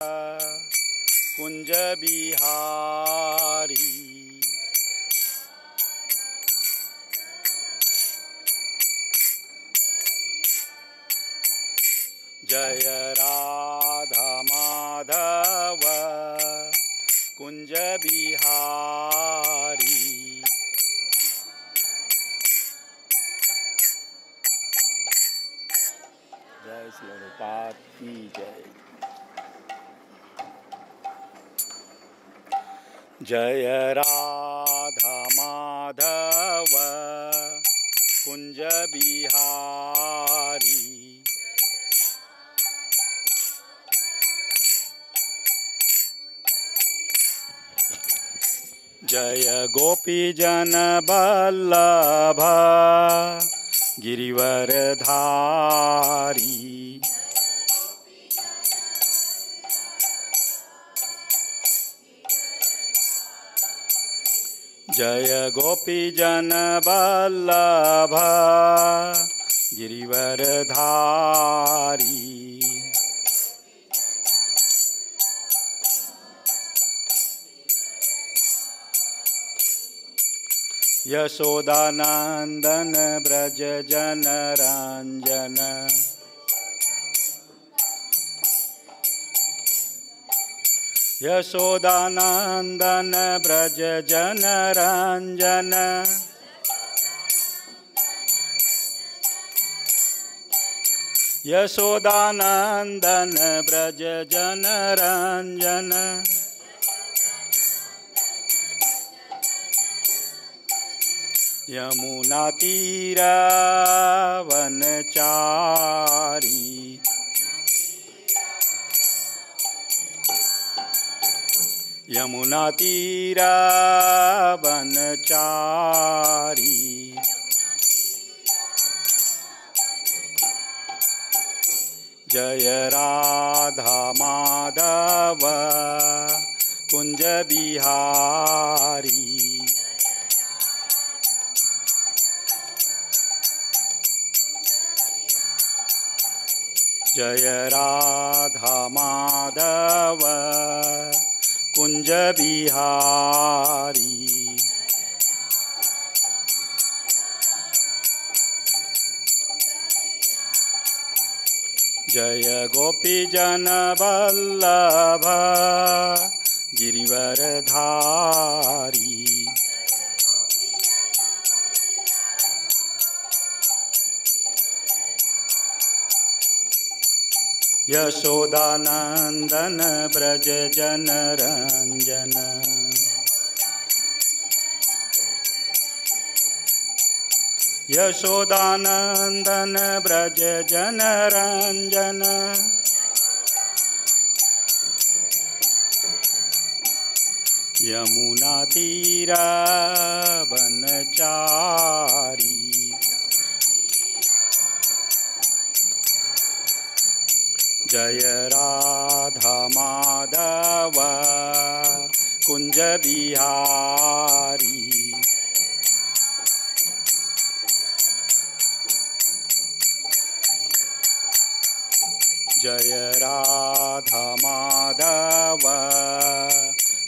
कुंज बिहारी। जय राधा माधव कुंज बिहारी। जय श्री प्रभुपाद की जय। जय राधा माधव कुंज बिहारी। जय गोपी जन बल्लभ गिरिवरधारी। जय गोपी जन बल्लभ गिरिवरधारी। यशोदानंदन ब्रज जन रंजन। यशोदानंदन ब्रज जन रंजन। यशोदानंदन ब्रज जन रंजन। यमुना तीरा वनचारी। यमुना तीरा वनचारी। जय राधा माधव कुंज बिहारी। जय राधा माधव कुंज बिहारी। जय गोपी जन बल्लभ गिरिवरधारी। यशोदानंदन ब्रज जन रंजन। यशोदानंदन ब्रज जन रंजन। यमुना तीरा वनचारी। जय राधा माधव कुंज बिहारी। जय राधा माधव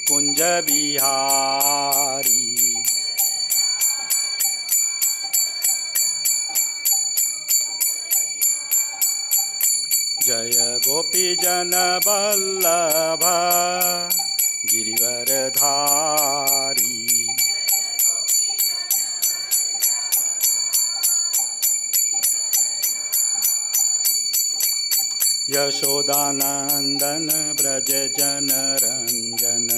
कुंज बिहारी। जय गोपी जन बल्लभ गिरिवरधारी। यशोदानंदन ब्रज जन रंजन।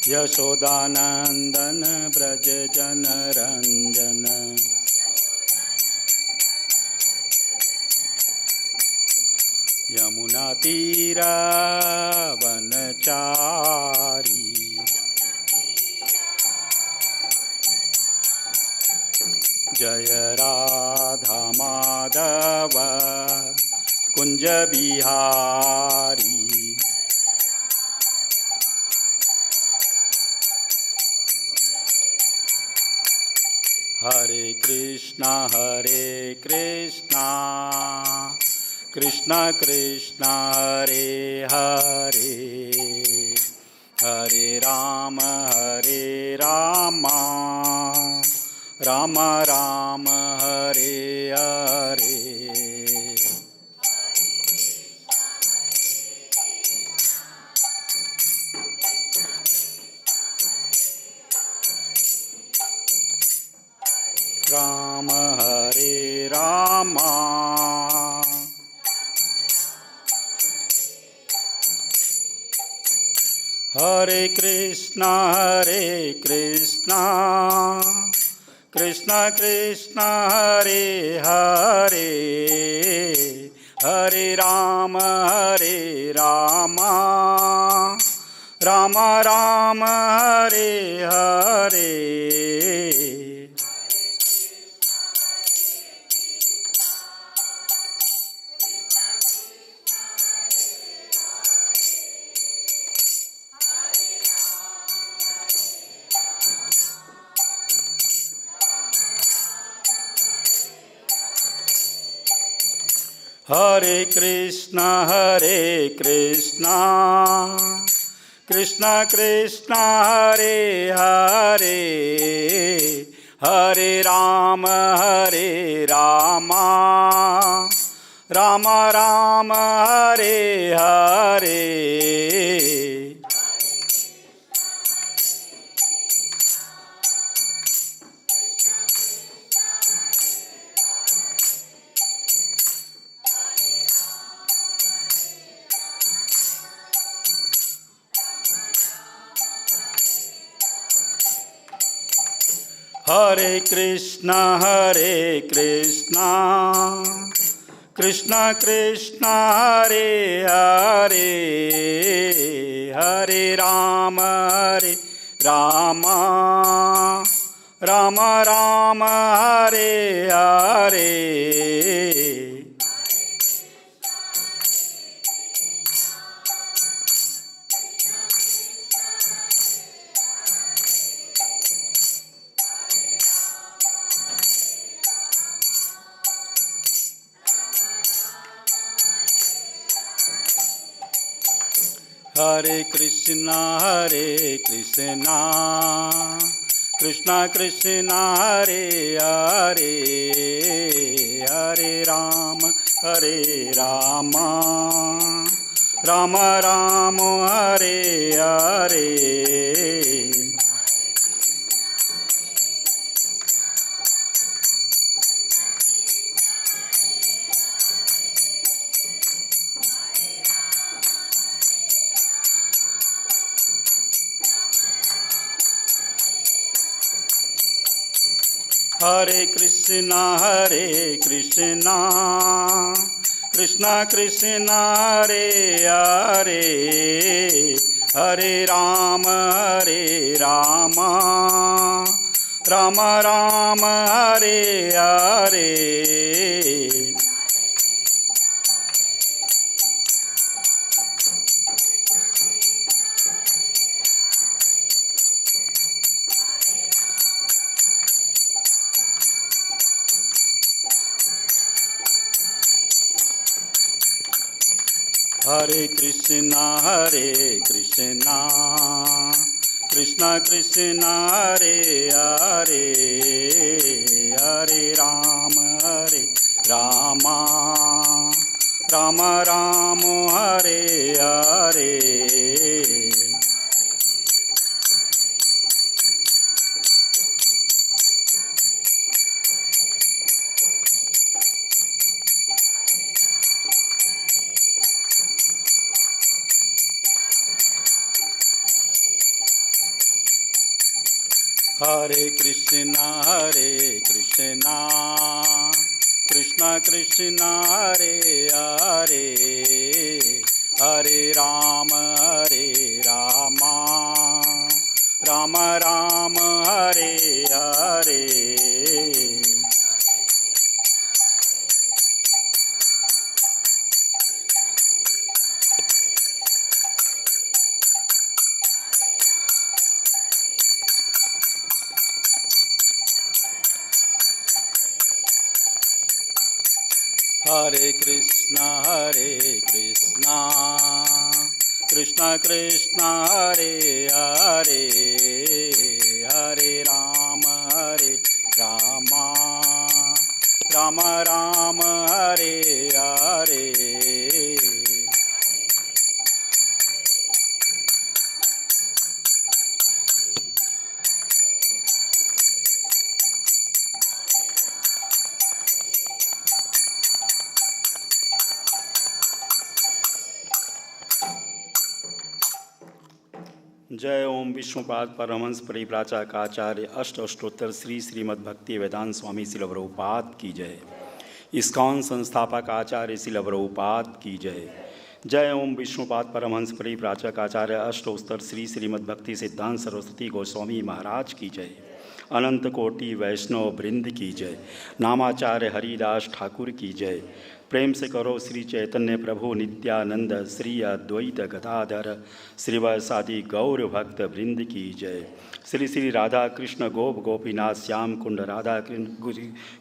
यशोदानंदन ब्रज जन रंजन। यमुना तीरा वनचारी। जय राधा माधव कुंज बिहारी। हरे कृष्ण कृष्ण कृष्ण हरे हरे हरे राम राम राम हरे हरे। राम हरे राम हरे कृष्ण कृष्ण कृष्ण हरे हरे हरे राम राम राम हरे हरे। हरे कृष्ण कृष्ण कृष्ण हरे हरे हरे राम राम राम हरे हरे। हरे कृष्ण कृष्ण कृष्ण हरे हरे हरे राम राम राम हरे हरे। हरे कृष्ण कृष्ण कृष्ण हरे हरे हरे राम राम राम हरे हरे। हरे कृष्ण कृष्ण कृष्ण हरे हरे हरे राम राम राम हरे हरे। हरे कृष्ण कृष्ण कृष्ण हरे हरे हरे राम राम राम हरे हरे। हरे कृष्ण कृष्ण कृष्ण हरे हरे हरे राम राम राम हरे हरे। कृष्णा कृष्ण कृष्ण हरे हरे हरे राम राम राम हरे हरे। जय ओम विष्णुपाद परमहंस परिव्राजकाचार्य अष्टोत्तर श्री श्रीमद्भक्ति वेदांत स्वामी श्रील प्रभुपाद की जय। इस्कॉन संस्थापक आचार्य श्रील प्रभुपाद की जय। जय ओम विष्णुपाद परमहंस परिव्राजकाचार्य अष्टोत्तर श्री श्रीमद्भक्ति सिद्धांत सरस्वती गोस्वामी महाराज की जय। अनंत कोटि वैष्णव वृंद की जय। नामाचार्य हरिदास ठाकुर की जय। प्रेम से करो श्री चैतन्य प्रभु नित्यानंद श्री अद्वैत गदाधर श्रीवासादि गौर भक्त वृंद की जय। श्री श्री राधा कृष्ण गोप गोपीनाथ श्याम कुंड राधा कृष्ण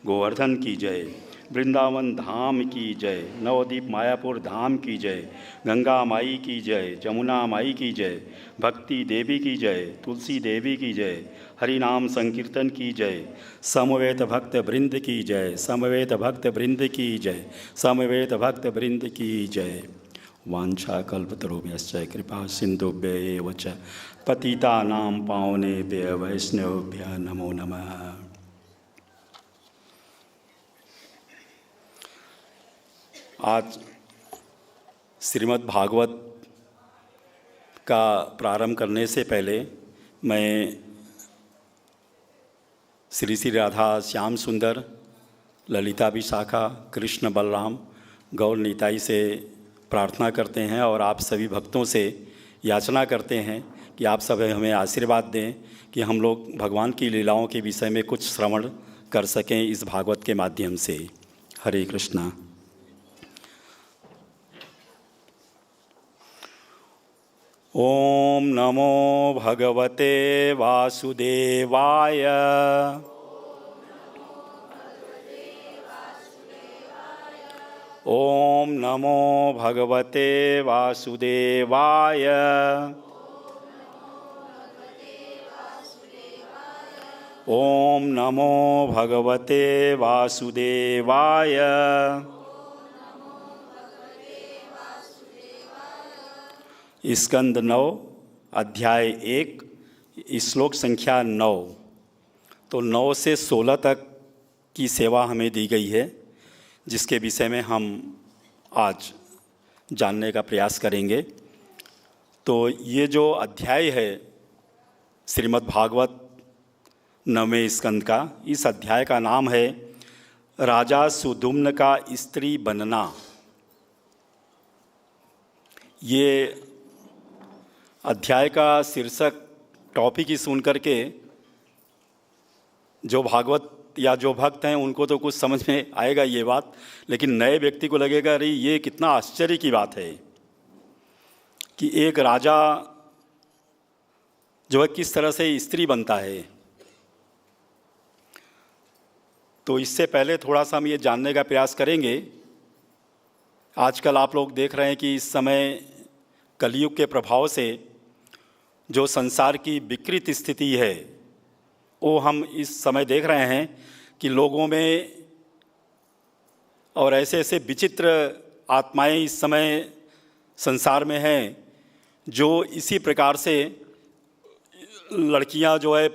गोवर्धन की जय। वृंदावन धाम की जय। नवदीप मायापुर धाम की जय। गंगा माई की जय। जमुना माई की जय। भक्ति देवी की जय। तुलसी देवी की जय। हरि नाम संकीर्तन की जय। समवेत भक्त वृंद की जय। समवेत भक्त वृंद की जय। समवेत भक्त वृंद की जय। वांछा कल्पतरुभ्यश्च कृपा सिन्धुभ्यैव च पतितानां पावनेभ्यः वैष्णवेभ्यः नमो नमः। आज श्रीमद् भागवत का प्रारंभ करने से पहले मैं श्री श्री राधा श्याम सुंदर ललिता विशाखा कृष्ण बलराम गौर निताई से प्रार्थना करते हैं और आप सभी भक्तों से याचना करते हैं कि आप सब हमें आशीर्वाद दें कि हम लोग भगवान की लीलाओं के विषय में कुछ श्रवण कर सकें इस भागवत के माध्यम से। हरे कृष्णा। ओम नमो भगवते वासुदेवाय। ओम नमो भगवते वासुदेवाय। ओम नमो भगवते वासुदेवाय। स्कंद 9 अध्याय 1 श्लोक संख्या 9। तो 9 से 16 तक की सेवा हमें दी गई है, जिसके विषय में हम आज जानने का प्रयास करेंगे। तो ये जो अध्याय है श्रीमद् भागवत 9वें स्कंद का, इस अध्याय का नाम है राजा सुधुम्न का स्त्री बनना। ये अध्याय का शीर्षक टॉपिक ही सुन करके जो भागवत या जो भक्त हैं उनको तो कुछ समझ में आएगा ये बात, लेकिन नए व्यक्ति को लगेगा अरे ये कितना आश्चर्य की बात है कि एक राजा जो है किस तरह से स्त्री बनता है। तो इससे पहले थोड़ा सा हम ये जानने का प्रयास करेंगे। आजकल आप लोग देख रहे हैं कि इस समय कलयुग के प्रभाव से जो संसार की विकृत स्थिति है वो हम इस समय देख रहे हैं कि लोगों में और ऐसे ऐसे विचित्र आत्माएं इस समय संसार में हैं जो इसी प्रकार से लड़कियां जो है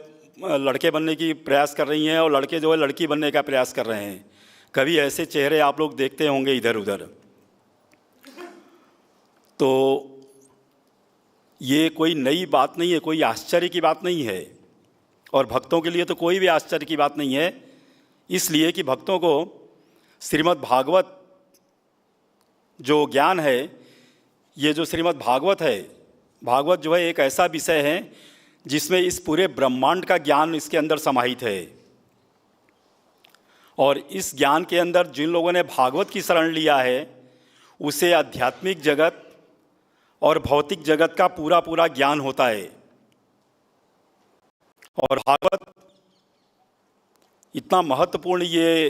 लड़के बनने की प्रयास कर रही हैं और लड़के जो है लड़की बनने का प्रयास कर रहे हैं। कभी ऐसे चेहरे आप लोग देखते होंगे इधर उधर। तो ये कोई नई बात नहीं है, कोई आश्चर्य की बात नहीं है, और भक्तों के लिए तो कोई भी आश्चर्य की बात नहीं है, इसलिए कि भक्तों को श्रीमद् भागवत जो ज्ञान है, ये जो श्रीमद् भागवत है, भागवत जो है एक ऐसा विषय है जिसमें इस पूरे ब्रह्मांड का ज्ञान इसके अंदर समाहित है। और इस ज्ञान के अंदर जिन लोगों ने भागवत की शरण लिया है उसे आध्यात्मिक जगत और भौतिक जगत का पूरा पूरा ज्ञान होता है। और भागवत इतना महत्वपूर्ण ये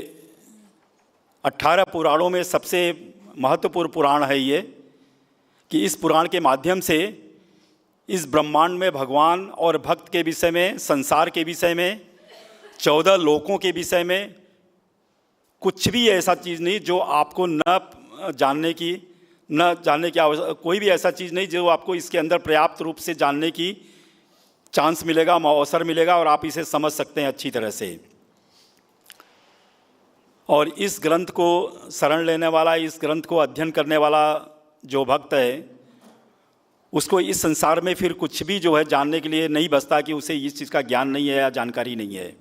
18 पुराणों में सबसे महत्वपूर्ण पुराण है ये, कि इस पुराण के माध्यम से इस ब्रह्मांड में भगवान और भक्त के विषय में, संसार के विषय में, 14 लोकों के विषय में कुछ भी ऐसा चीज़ नहीं जो आपको न जानने की कोई भी ऐसा चीज़ नहीं जो आपको इसके अंदर पर्याप्त रूप से जानने की चांस मिलेगा, अवसर मिलेगा और आप इसे समझ सकते हैं अच्छी तरह से। और इस ग्रंथ को शरण लेने वाला, इस ग्रंथ को अध्ययन करने वाला जो भक्त है, उसको इस संसार में फिर कुछ भी जो है जानने के लिए नहीं बचता कि उसे इस चीज़ का ज्ञान नहीं है या जानकारी नहीं है।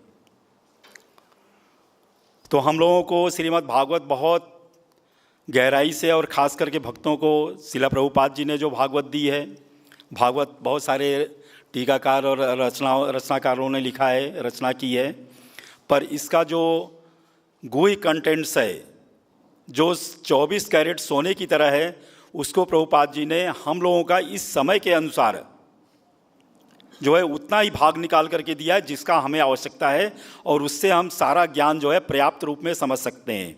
तो हम लोगों को श्रीमद् भागवत बहुत गहराई से, और ख़ास करके भक्तों को शिला प्रभुपाद जी ने जो भागवत दी है, भागवत बहुत सारे टीकाकार और रचनाकारों ने लिखा है, रचना की है, पर इसका जो गुह्य कंटेंट्स है, जो 24 कैरेट सोने की तरह है, उसको प्रभुपाद जी ने हम लोगों का इस समय के अनुसार जो है उतना ही भाग निकाल करके दिया है जिसका हमें आवश्यकता है, और उससे हम सारा ज्ञान जो है पर्याप्त रूप में समझ सकते हैं।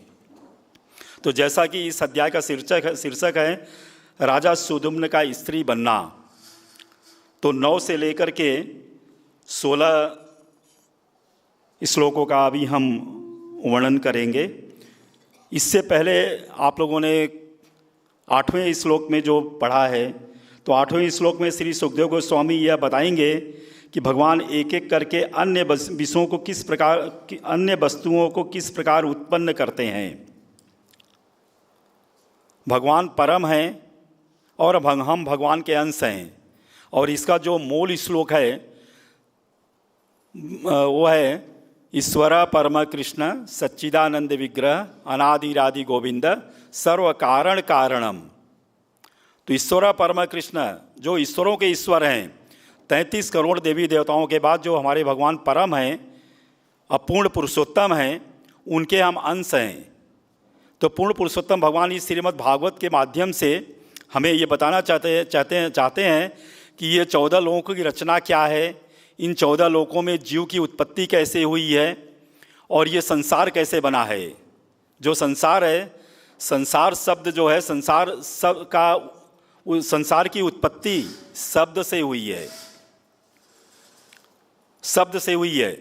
तो जैसा कि इस अध्याय का शीर्षक है राजा सुदुम्न का स्त्री बनना, तो 9 से लेकर के 16 श्लोकों का अभी हम वर्णन करेंगे। इससे पहले आप लोगों ने 8वें श्लोक में जो पढ़ा है, तो 8वें श्लोक में श्री सुखदेव गोस्वामी यह बताएंगे कि भगवान एक एक करके अन्य विषयों को किस प्रकार, अन्य वस्तुओं को किस प्रकार उत्पन्न करते हैं। भगवान परम हैं और हम भगवान के अंश हैं। और इसका जो मूल श्लोक है वो है ईश्वर परम कृष्ण सच्चिदानंद विग्रह अनादिरादि गोविंद सर्व कारण कारणम। तो ईश्वर परम कृष्ण जो ईश्वरों के ईश्वर हैं, 33 करोड़ देवी देवताओं के बाद जो हमारे भगवान परम हैं, अपूर्ण पुरुषोत्तम हैं, उनके हम अंश हैं। तो पूर्ण पुरुषोत्तम भगवान इस श्रीमद् भागवत के माध्यम से हमें ये बताना चाहते हैं कि ये 14 लोकों की रचना क्या है, इन 14 लोकों में जीव की उत्पत्ति कैसे हुई है और ये संसार कैसे बना है। जो संसार है, संसार शब्द जो है, संसार की उत्पत्ति शब्द से हुई है, शब्द से हुई है।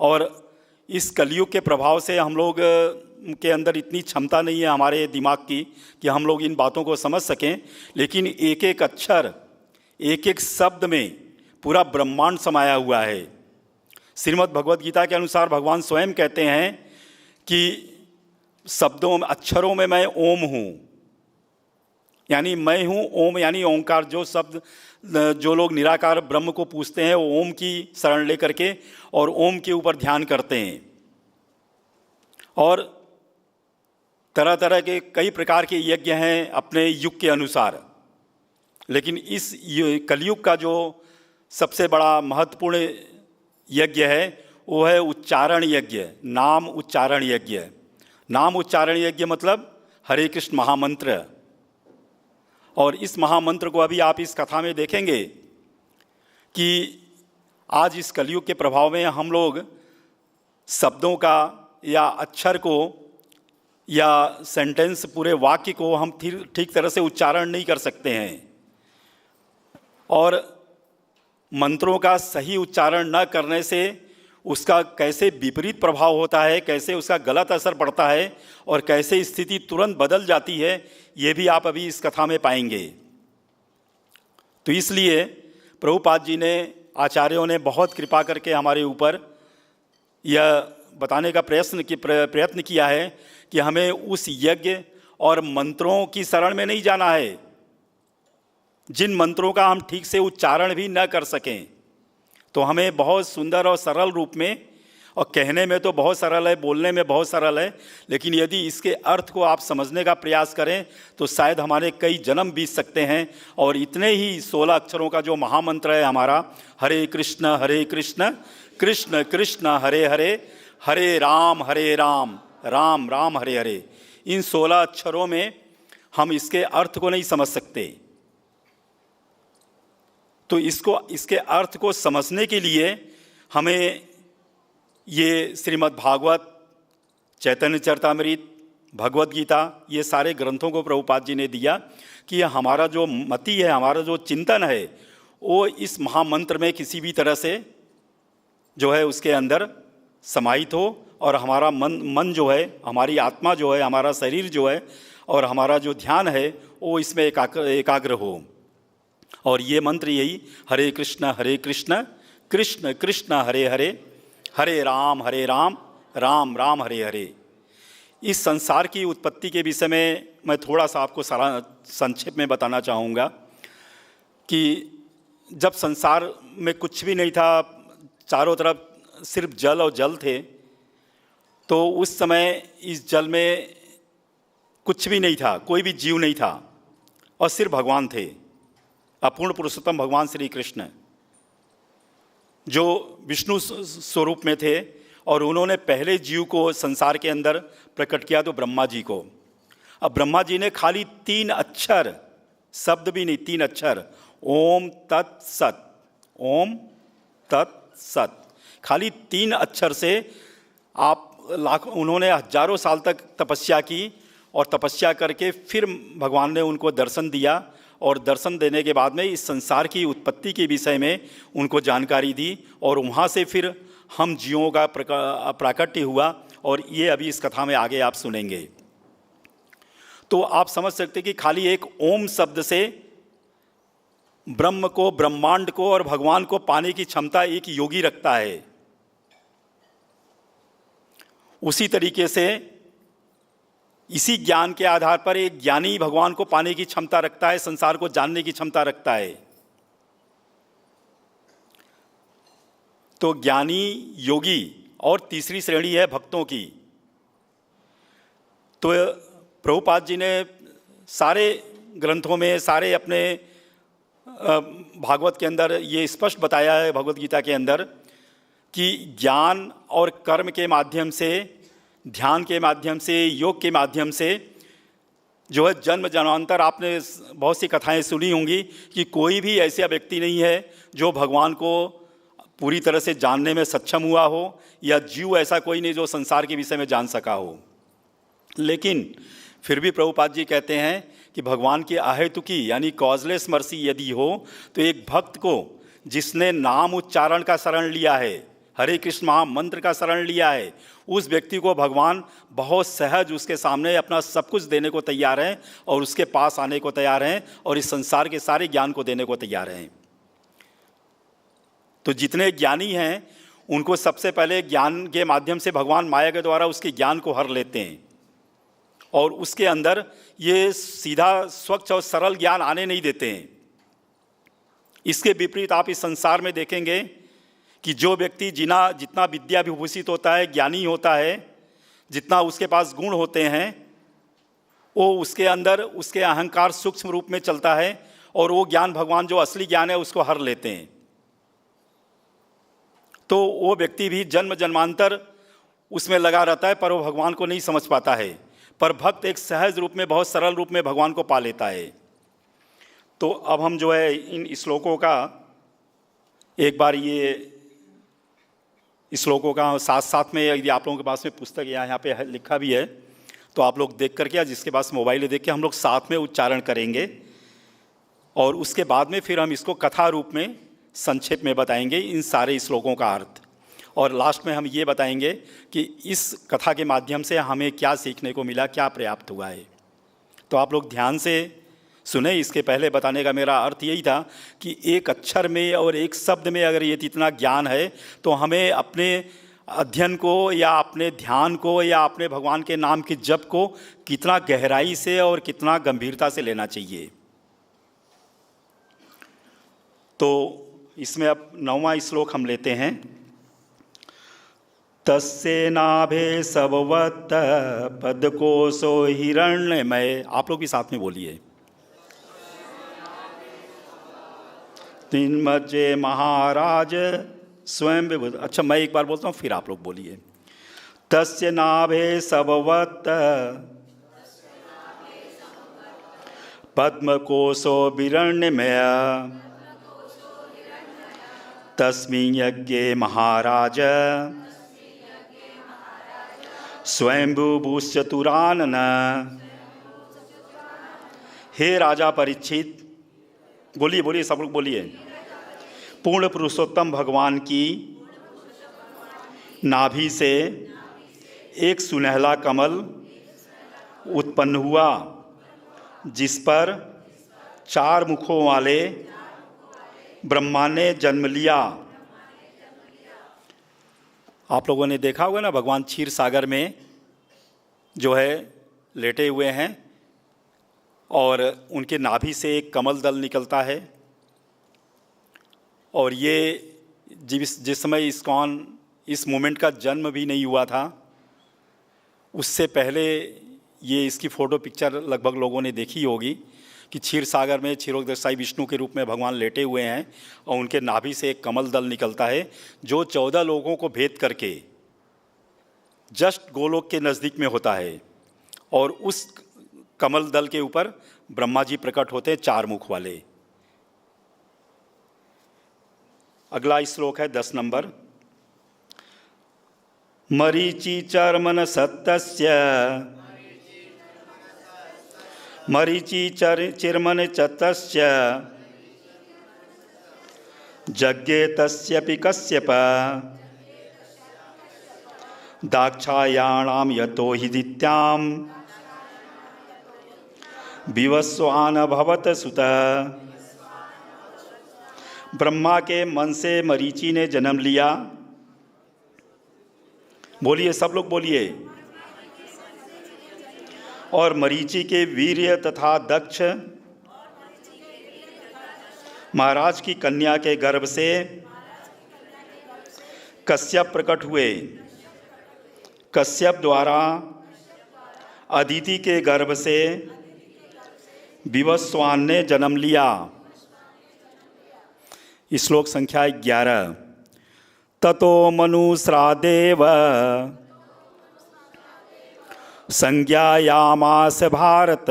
और इस कलयुग के प्रभाव से हम लोग के अंदर इतनी क्षमता नहीं है हमारे दिमाग की कि हम लोग इन बातों को समझ सकें, लेकिन एक एक अक्षर, एक एक शब्द में पूरा ब्रह्मांड समाया हुआ है। श्रीमद् भगवद गीता के अनुसार भगवान स्वयं कहते हैं कि शब्दों में, अक्षरों में मैं ओम हूँ, यानी मैं हूँ ओम, यानी ओंकार। जो शब्द, जो लोग निराकार ब्रह्म को पूछते हैं वो ओम की शरण लेकर के और ओम के ऊपर ध्यान करते हैं। और तरह तरह के कई प्रकार के यज्ञ हैं अपने युग के अनुसार, लेकिन इस कलयुग का जो सबसे बड़ा महत्वपूर्ण यज्ञ है वो है उच्चारण यज्ञ, नाम उच्चारण यज्ञ। नाम उच्चारण यज्ञ मतलब हरे कृष्ण महामंत्र। और इस महामंत्र को अभी आप इस कथा में देखेंगे कि आज इस कलयुग के प्रभाव में हम लोग शब्दों का या अक्षर को या सेंटेंस, पूरे वाक्य को हम ठीक तरह से उच्चारण नहीं कर सकते हैं। और मंत्रों का सही उच्चारण न करने से उसका कैसे विपरीत प्रभाव होता है, कैसे उसका गलत असर पड़ता है और कैसे स्थिति तुरंत बदल जाती है, ये भी आप अभी इस कथा में पाएंगे। तो इसलिए प्रभुपाद जी ने, आचार्यों ने बहुत कृपा करके हमारे ऊपर यह बताने का प्रयत्न किया है कि हमें उस यज्ञ और मंत्रों की शरण में नहीं जाना है जिन मंत्रों का हम ठीक से उच्चारण भी न कर सकें। तो हमें बहुत सुंदर और सरल रूप में, और कहने में तो बहुत सरल है, बोलने में बहुत सरल है, लेकिन यदि इसके अर्थ को आप समझने का प्रयास करें तो शायद हमारे कई जन्म बीत सकते हैं। और इतने ही 16 अक्षरों का जो महामंत्र है हमारा, हरे कृष्ण कृष्ण कृष्ण हरे हरे, हरे राम राम राम हरे हरे, इन 16 अक्षरों में हम इसके अर्थ को नहीं समझ सकते। तो इसके अर्थ को समझने के लिए हमें ये श्रीमद् भागवत, चैतन्य चरितामृत, भगवत गीता, ये सारे ग्रंथों को प्रभुपाद जी ने दिया कि हमारा जो मति है, हमारा जो चिंतन है, वो इस महामंत्र में किसी भी तरह से जो है उसके अंदर समाहित हो और हमारा मन जो है, हमारी आत्मा जो है, हमारा शरीर जो है और हमारा जो ध्यान है वो इसमें एकाग्र हो। और ये मंत्र यही हरे कृष्ण कृष्ण कृष्ण हरे हरे, हरे राम राम राम हरे हरे। इस संसार की उत्पत्ति के विषय में मैं थोड़ा सा आपको संक्षेप में बताना चाहूँगा कि जब संसार में कुछ भी नहीं था, चारों तरफ सिर्फ जल और जल थे, तो उस समय इस जल में कुछ भी नहीं था, कोई भी जीव नहीं था और सिर्फ भगवान थे, अपूर्ण पुरुषोत्तम भगवान श्री कृष्ण, जो विष्णु स्वरूप में थे। और उन्होंने पहले जीव को संसार के अंदर प्रकट किया तो ब्रह्मा जी को। अब ब्रह्मा जी ने खाली 3 अक्षर, शब्द भी नहीं, 3 अक्षर, ओम तत्सत, ओम तत्सत, खाली 3 अक्षर से उन्होंने हजारों साल तक तपस्या की और तपस्या करके फिर भगवान ने उनको दर्शन दिया और दर्शन देने के बाद में इस संसार की उत्पत्ति के विषय में उनको जानकारी दी और वहाँ से फिर हम जीवों का प्राकट्य हुआ। और ये अभी इस कथा में आगे आप सुनेंगे। तो आप समझ सकते कि खाली एक ओम शब्द से ब्रह्म को, ब्रह्मांड को और भगवान को पाने की क्षमता एक योगी रखता है। उसी तरीके से इसी ज्ञान के आधार पर एक ज्ञानी भगवान को पाने की क्षमता रखता है, संसार को जानने की क्षमता रखता है। तो ज्ञानी, योगी और तीसरी श्रेणी है भक्तों की। तो प्रभुपाद जी ने सारे ग्रंथों में, सारे अपने भागवत के अंदर ये स्पष्ट बताया है, भगवत गीता के अंदर, कि ज्ञान और कर्म के माध्यम से, ध्यान के माध्यम से, योग के माध्यम से जो है जन्म जन्मांतर, आपने बहुत सी कथाएं सुनी होंगी कि कोई भी ऐसा व्यक्ति नहीं है जो भगवान को पूरी तरह से जानने में सक्षम हुआ हो, या जीव ऐसा कोई नहीं जो संसार के विषय में जान सका हो। लेकिन फिर भी प्रभुपाद जी कहते हैं कि भगवान की अहेतुकी यानी कॉजलेस मर्सी यदि हो तो एक भक्त को जिसने नाम उच्चारण का शरण लिया है, हरे कृष्ण महामंत्र का शरण लिया है, उस व्यक्ति को भगवान बहुत सहज उसके सामने अपना सब कुछ देने को तैयार हैं और उसके पास आने को तैयार हैं और इस संसार के सारे ज्ञान को देने को तैयार हैं। तो जितने ज्ञानी हैं उनको सबसे पहले ज्ञान के माध्यम से भगवान माया के द्वारा उसके ज्ञान को हर लेते हैं और उसके अंदर ये सीधा स्वच्छ और सरल ज्ञान आने नहीं देते हैं। इसके विपरीत आप इस संसार में देखेंगे कि जो व्यक्ति जितना विद्या विभूषित होता है, ज्ञानी होता है, जितना उसके पास गुण होते हैं, वो उसके अंदर उसके अहंकार सूक्ष्म रूप में चलता है और वो ज्ञान भगवान जो असली ज्ञान है उसको हर लेते हैं। तो वो व्यक्ति भी जन्म जन्मांतर उसमें लगा रहता है पर वो भगवान को नहीं समझ पाता है। पर भक्त एक सहज रूप में, बहुत सरल रूप में भगवान को पा लेता है। तो अब हम जो है इन श्लोकों का एक बार ये श्लोकों का साथ साथ में, यदि आप लोगों के पास में पुस्तक यहाँ पे लिखा भी है तो आप लोग देख करके, जिसके पास मोबाइल है देख के हम लोग साथ में उच्चारण करेंगे और उसके बाद में फिर हम इसको कथा रूप में संक्षेप में बताएंगे इन सारे श्लोकों का अर्थ। और लास्ट में हम ये बताएंगे कि इस कथा के माध्यम से हमें क्या सीखने को मिला, क्या पर्याप्त हुआ है। तो आप लोग ध्यान से सुने। इसके पहले बताने का मेरा अर्थ यही था कि एक अक्षर में और एक शब्द में अगर ये इतना ज्ञान है तो हमें अपने अध्ययन को या अपने ध्यान को या अपने भगवान के नाम के जप को कितना गहराई से और कितना गंभीरता से लेना चाहिए। तो इसमें अब 9वां श्लोक हम लेते हैं। तस्य नाभे सबवत पदकोशो हिरण्यमय। आप लोग भी साथ में बोलिए। तीन मज्जे महाराज स्वयं विभुत। अच्छा, मैं एक बार बोलता हूँ फिर आप लोग बोलिए। तस्य नाभे सबवत पद्मकोशो हिरण्यमय तस्मिन् यज्ञे महाराज स्वयंभूभूश्चतुरानन। हे राजा परीक्षित, बोलिए बोलिए, सब लोग बोलिए। पूर्ण पुरुषोत्तम भगवान की नाभि से एक सुनहला कमल उत्पन्न हुआ, जिस पर 4 मुखों वाले ब्रह्मा ने जन्म लिया। आप लोगों ने देखा होगा ना, भगवान क्षीर सागर में जो है लेटे हुए हैं और उनके नाभि से एक कमल दल निकलता है। और ये जिस समय इस्कॉन इस मूवमेंट का जन्म भी नहीं हुआ था, उससे पहले ये इसकी फ़ोटो पिक्चर लगभग लोगों ने देखी होगी कि क्षीर सागर में क्षीरोदशाई विष्णु के रूप में भगवान लेटे हुए हैं और उनके नाभि से एक कमल दल निकलता है जो 14 लोगों को भेद करके जस्ट गोलोक के नज़दीक में होता है। और उस कमल दल के ऊपर ब्रह्मा जी प्रकट होते हैं 4 मुख वाले। अगला श्लोक है 10 नंबर। मरीचि चर्मन सत्तस्य, मरीचि चिर्मन चतस्य, जज्ञे तस्यपि कश्यप, दाक्षायाणाम यतो हि दित्याम, विवस्वान भवत सुत। ब्रह्मा के मन से मरीचि ने जन्म लिया। बोलिए, सब लोग बोलिए। और मरीचि के वीर्य तथा दक्ष महाराज की कन्या के गर्भ से कश्यप प्रकट हुए। कश्यप द्वारा अदिति के गर्भ से विवस्वान ने जन्म लिया। श्लोक संख्या 11। ततो मनुस्रादेव संज्ञायामास भारत,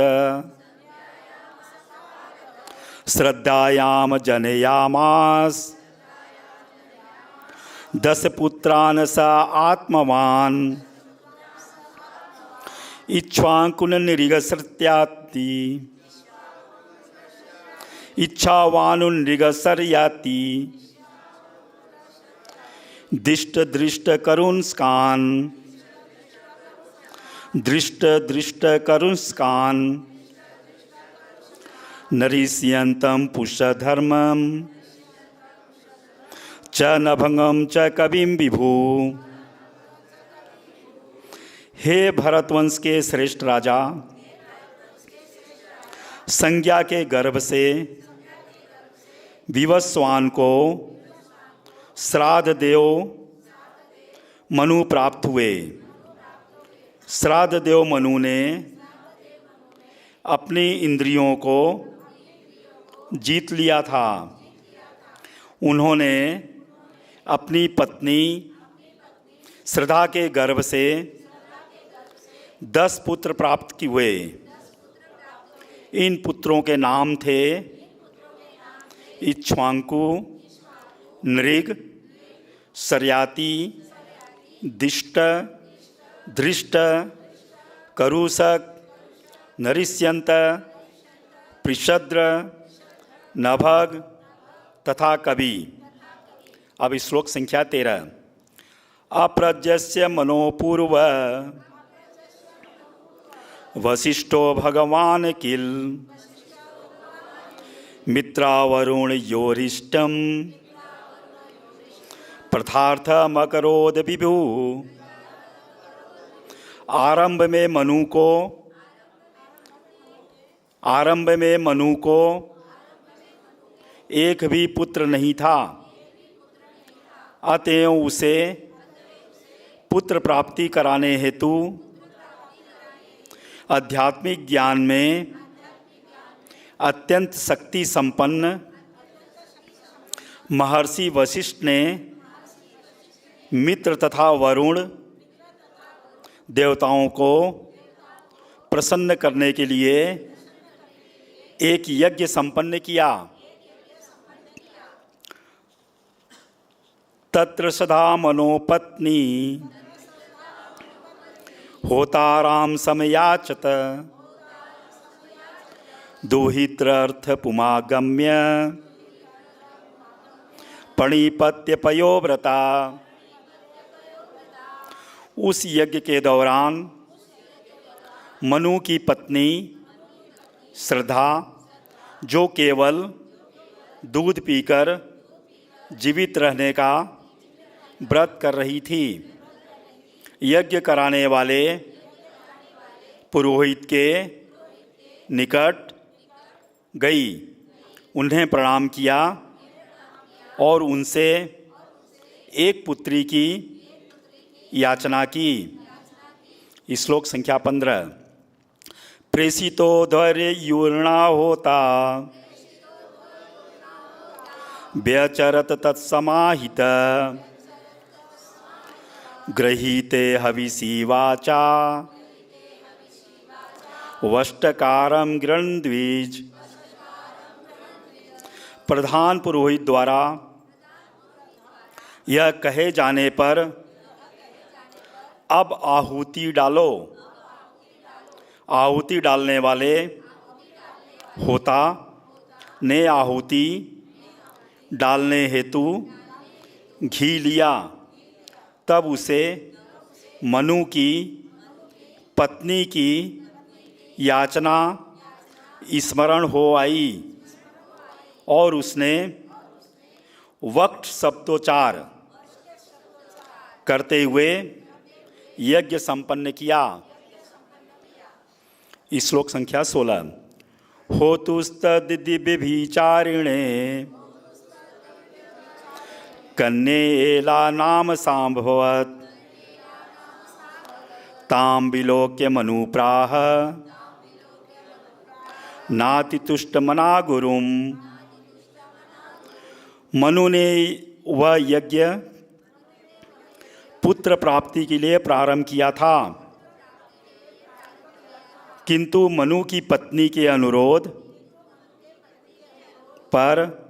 श्रद्धायाम जनयामास, 10 पुत्रान् स आत्मवान्, इक्ष्वाकुन निरिगसर्याति, इच्छावानुन्निगसर्याति, दिष्ट दृष्ट करुंस्कान्, दृष्ट दृष्ट करुंस्कान्, नरिष्यन्तं पुष्यधर्मं च नभंगं च कविं विभु। हे भरतवंश के श्रेष्ठ राजा, संज्ञा के गर्भ से विवस्वान को श्राद्ध देव मनु प्राप्त हुए। श्राद्ध देव मनु ने अपनी इंद्रियों को जीत लिया था। उन्होंने अपनी पत्नी श्रद्धा के गर्भ से 10 पुत्र प्राप्त हुए। इन पुत्रों के नाम थे इक्ष्वाकु, नृग, सर्याति, दिष्ट, धृष्ट, करुषक, नरिष्यन्त, पृषद्र, नभग तथा कवि। अब श्लोक संख्या 13। अप्रज्ञस्य मनोपूर्व वसिष्ठो भगवान किल, मित्रावरुण योरिष्टम, प्रथार्थमकरोद विभु। आरंभ में मनु को एक भी पुत्र नहीं था, अतएव उसे पुत्र प्राप्ति कराने हेतु आध्यात्मिक ज्ञान में अत्यंत शक्ति संपन्न महर्षि वशिष्ठ ने मित्र तथा वरुण देवताओं को प्रसन्न करने के लिए एक यज्ञ संपन्न किया। तत्र सदा मनोपत्नी होताराम समयाचत दुहित्रार्थ पुमागम्य पणिपत्य पयोव्रता। उस यज्ञ के दौरान मनु की पत्नी श्रद्धा, जो केवल दूध पीकर जीवित रहने का व्रत कर रही थी, यज्ञ कराने वाले पुरोहित के निकट गई, उन्हें प्रणाम किया और उनसे एक पुत्री की याचना की। श्लोक संख्या 15। प्रेषितो ध्वर्युर्णा होता व्यचरत तत्समाहित गृहीते हविषि वाचा वष्टकारम गृह्णद्विज। प्रधान पुरोहित द्वारा यह कहे जाने पर अब आहुति डालो। आहुति डालने वाले होता ने आहुति डालने हेतु घी लिया। तब उसे मनु की पत्नी की याचना स्मरण हो आई और उसने वक्त शब्दोच्चार करते हुए यज्ञ संपन्न किया। श्लोक संख्या 16। होतुस्तदिव्यभिचारिणे कन्येला नाम सांभवत् तां विलोक्य मनु प्राह नातितुष्टमना गुरुम। मनु ने वह यज्ञ पुत्र प्राप्ति के लिए प्रारंभ किया था, किंतु मनु की पत्नी के अनुरोध पर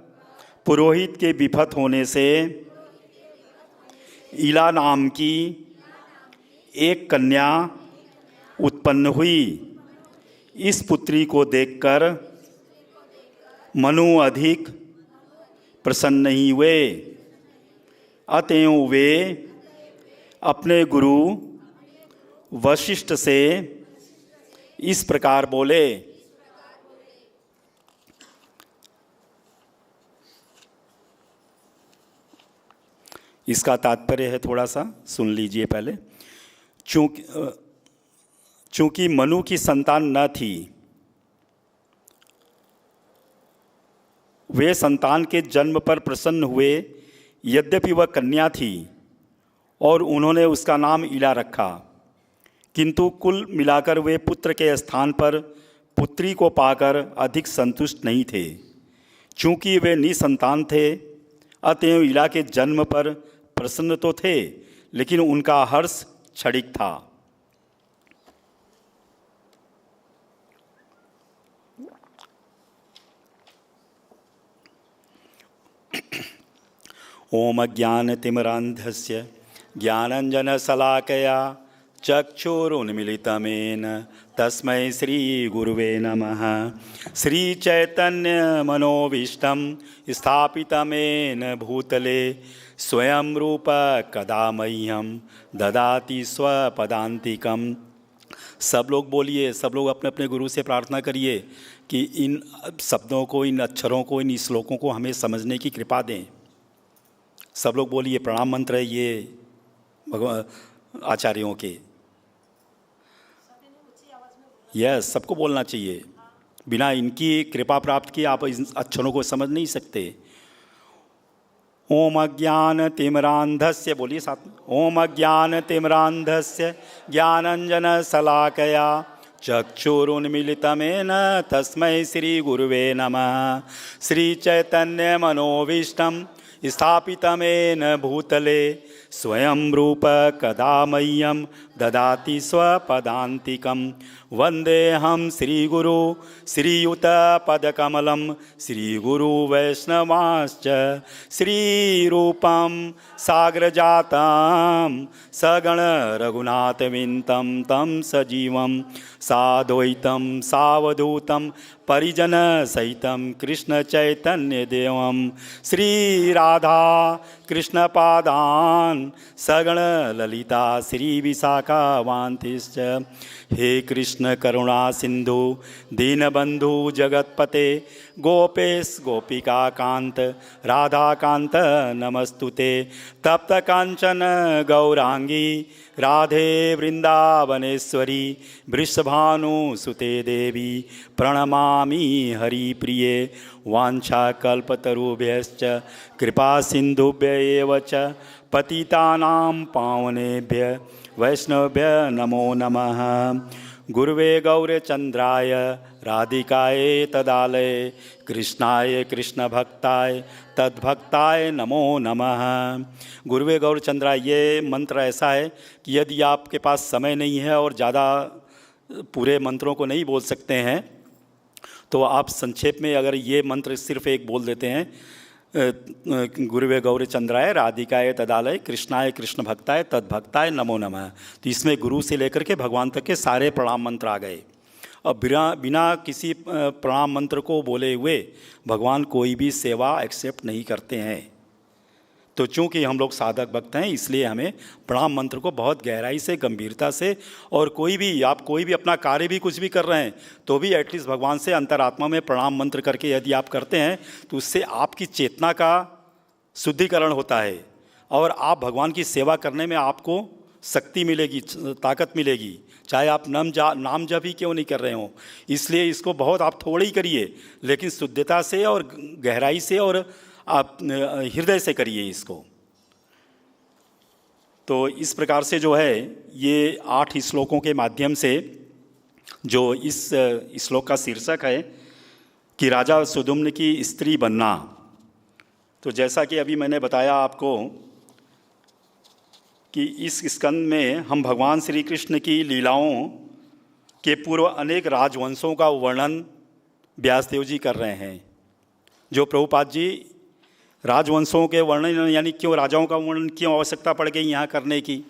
पुरोहित के विफत होने से इला नाम की एक कन्या उत्पन्न हुई। इस पुत्री को देखकर मनु अधिक प्रसन्न नहीं हुए, अतएव वे अपने गुरु वशिष्ठ से इस प्रकार बोले। इसका तात्पर्य है, थोड़ा सा सुन लीजिए पहले। चूंकि मनु की संतान न थी, वे संतान के जन्म पर प्रसन्न हुए। यद्यपि वह कन्या थी और उन्होंने उसका नाम इला रखा, किंतु कुल मिलाकर वे पुत्र के स्थान पर पुत्री को पाकर अधिक संतुष्ट नहीं थे। चूंकि वे निसंतान थे, अतएव इला के जन्म पर प्रसन्न तो थे, लेकिन उनका हर्ष क्षणिक था। ओम ज्ञानतिमिरान्धस्य ज्ञानञ्जनशलाकया चक्षुरुन्मीलितमेन तस्मै श्रीगुरुवे नमः। श्रीचैतन्यमनोभीष्टं स्थापितमेन भूतले स्वयं रूप कदा मह्यं ददाति स्वपदान्तिकम्। सब लोग बोलिए, सब लोग अपने अपने गुरु से प्रार्थना करिए कि इन शब्दों को, इन अक्षरों को, इन श्लोकों को हमें समझने की कृपा दें। सब लोग बोलिए। प्रणाम मंत्र है ये भगवान आचार्यों के। यस, सबको बोलना चाहिए। बिना इनकी कृपा प्राप्त किए आप इन अक्षरों को समझ नहीं सकते। ओम अज्ञानतिमिरान्धस्य, बोलिए साथ में। ओम अज्ञानतिमिरान्धस्य ज्ञानञ्जनशलाकया चक्षुरुन्मीलितमेन तस्मै श्रीगुरुवे नमः। श्रीचैतन्यमनोभीष्टं स्थापितमेन भूतले स्वयं रूप कदा मह्यं ददाति स्वपदान्तिकं वन्देऽहं श्रीगुरु श्रीयुतपदकमलं श्रीगुरुवैष्णवांश्च श्रीरूपं साग्रजातं सगणरघुनाथविन्तं तं सजीवं साद्वैतं सावधूतं परिजनसहितं कृष्णचैतन्यदेवं श्रीराधा कृष्णपादान् सगणललिता श्रीविशाखावान्तिश्च। हे कृष्ण करुणा सिंधु दीनबंधु जगतपते गोपेश गोपिका कांत राधाकांत नमस्तुते। तप्त कांचन गौरांगी राधे वृंदावनेश्वरी वृषभानुसुते देवी प्रणमामि हरिप्रिये। वाञ्छाकल्पतरुभ्यश्च कृपा सिन्धुभ्य एव च पतितानां पावनेभ्य वैष्णवेभ्य नमो नमः। गुरुवे गौरचन्द्राय राधिकाय तदालये कृष्णाय कृष्णभक्ताय तद्भक्ताय नमो नमः। गुरुवे गौरचन्द्राय, ये मंत्र ऐसा है कि यदि आपके पास समय नहीं है और ज़्यादा पूरे मंत्रों को नहीं बोल सकते हैं तो आप संक्षेप में अगर ये मंत्र सिर्फ एक बोल देते हैं, गुरुवे गौरचन्द्राय राधिकाय तदालय कृष्णाय कृष्ण भक्ताय तद्भक्ताय नमो नमः, तो इसमें गुरु से लेकर के भगवान तक के सारे प्रणाम मंत्र आ गए। अब बिना किसी प्रणाम मंत्र को बोले हुए भगवान कोई भी सेवा एक्सेप्ट नहीं करते हैं। तो चूँकि हम लोग साधक भक्त हैं इसलिए हमें प्रणाम मंत्र को बहुत गहराई से गंभीरता से, और कोई भी अपना कार्य भी कुछ भी कर रहे हैं तो भी एटलीस्ट भगवान से अंतरात्मा में प्रणाम मंत्र करके यदि आप करते हैं तो उससे आपकी चेतना का शुद्धिकरण होता है और आप भगवान की सेवा करने में आपको शक्ति मिलेगी, ताकत मिलेगी, चाहे आप नाम जप ही क्यों नहीं कर रहे हों। इसलिए इसको बहुत आप थोड़े ही करिए लेकिन शुद्धता से और गहराई से और आप हृदय से करिए इसको। तो इस प्रकार से जो है ये 8 श्लोकों के माध्यम से जो इस श्लोक का शीर्षक है कि राजा सुदुम्न की स्त्री बनना। तो जैसा कि अभी मैंने बताया आपको कि इस स्कंद में हम भगवान श्री कृष्ण की लीलाओं के पूर्व अनेक राजवंशों का वर्णन व्यासदेव जी कर रहे हैं। जो प्रभुपाद जी राजवंशों के वर्णन यानी क्यों राजाओं का वर्णन क्यों आवश्यकता पड़ गई यहाँ करने की,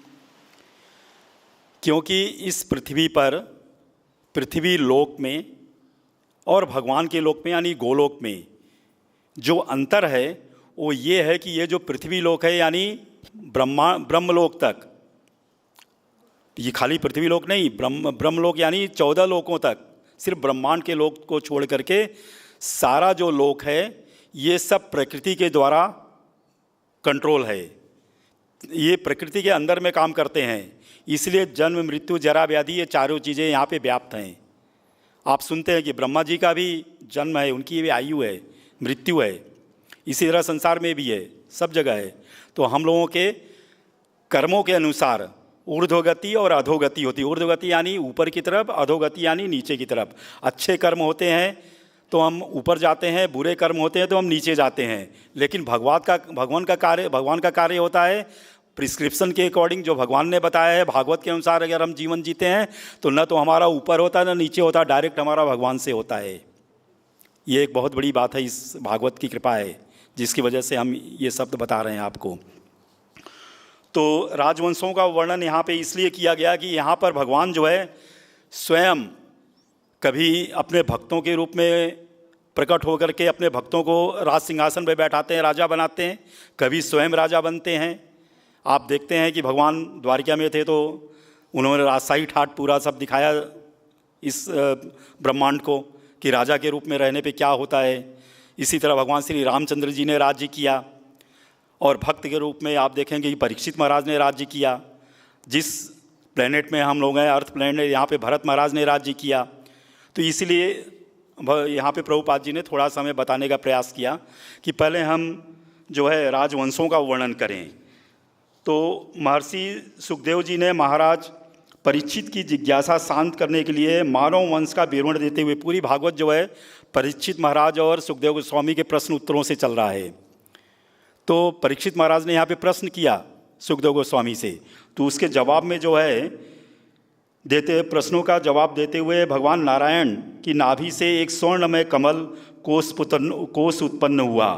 क्योंकि इस पृथ्वी पर पृथ्वी लोक में और भगवान के लोक में यानी गोलोक में जो अंतर है वो ये है कि ये जो पृथ्वी लोक है यानी ब्रह्मलोक तक, ये खाली पृथ्वी लोक नहीं, ब्रह्मलोक यानी 14 लोकों तक, सिर्फ ब्रह्मांड के लोक को छोड़ करके सारा जो लोक है ये सब प्रकृति के द्वारा कंट्रोल है, ये प्रकृति के अंदर में काम करते हैं। इसलिए जन्म मृत्यु जरा व्याधि ये चारों चीज़ें यहाँ पे व्याप्त हैं। आप सुनते हैं कि ब्रह्मा जी का भी जन्म है, उनकी भी आयु है, मृत्यु है, इसी तरह संसार में भी है, सब जगह है। तो हम लोगों के कर्मों के अनुसार ऊर्ध्वगति और अधोगति होती है। ऊर्ध्वगति यानी ऊपर की तरफ, अधोगति यानी नीचे की तरफ। अच्छे कर्म होते हैं तो हम ऊपर जाते हैं, बुरे कर्म होते हैं तो हम नीचे जाते हैं। लेकिन भगवान का कार्य होता है प्रिस्क्रिप्शन के अकॉर्डिंग, जो भगवान ने बताया है भागवत के अनुसार अगर हम जीवन जीते हैं तो न तो हमारा ऊपर होता है न नीचे होता, डायरेक्ट हमारा भगवान से होता है। ये एक बहुत बड़ी बात है, इस भागवत की कृपा है जिसकी वजह से हम ये शब्द बता रहे हैं आपको। तो राजवंशों का वर्णन यहाँ पे इसलिए किया गया कि यहाँ पर भगवान जो है स्वयं कभी अपने भक्तों के रूप में प्रकट होकर के अपने भक्तों को राज सिंहासन पर बैठाते हैं, राजा बनाते हैं, कभी स्वयं राजा बनते हैं। आप देखते हैं कि भगवान द्वारिका में थे तो उन्होंने राजशाही ठाट पूरा सब दिखाया इस ब्रह्मांड को कि राजा के रूप में रहने पे क्या होता है। इसी तरह भगवान श्री रामचंद्र जी ने राज्य किया और भक्त के रूप में आप देखेंगे कि परीक्षित महाराज ने राज्य किया। जिस प्लेनेट में हम लोग हैं, अर्थ प्लेनेट, यहाँ पे भरत महाराज ने राज्य किया। तो इसलिए यहाँ पे प्रभुपाद जी ने थोड़ा सा हमें बताने का प्रयास किया कि पहले हम जो है राजवंशों का वर्णन करें। तो महर्षि सुखदेव जी ने महाराज परीक्षित की जिज्ञासा शांत करने के लिए मानव वंश का विवरण देते हुए, पूरी भागवत जो है परीक्षित महाराज और सुखदेव गोस्वामी के प्रश्न उत्तरों से चल रहा है। तो परीक्षित महाराज ने यहाँ पे प्रश्न किया सुखदेव गोस्वामी से, तो उसके जवाब में जो है प्रश्नों का जवाब देते हुए भगवान नारायण की नाभि से एक स्वर्णमय कमल कोष उत्पन्न हुआ।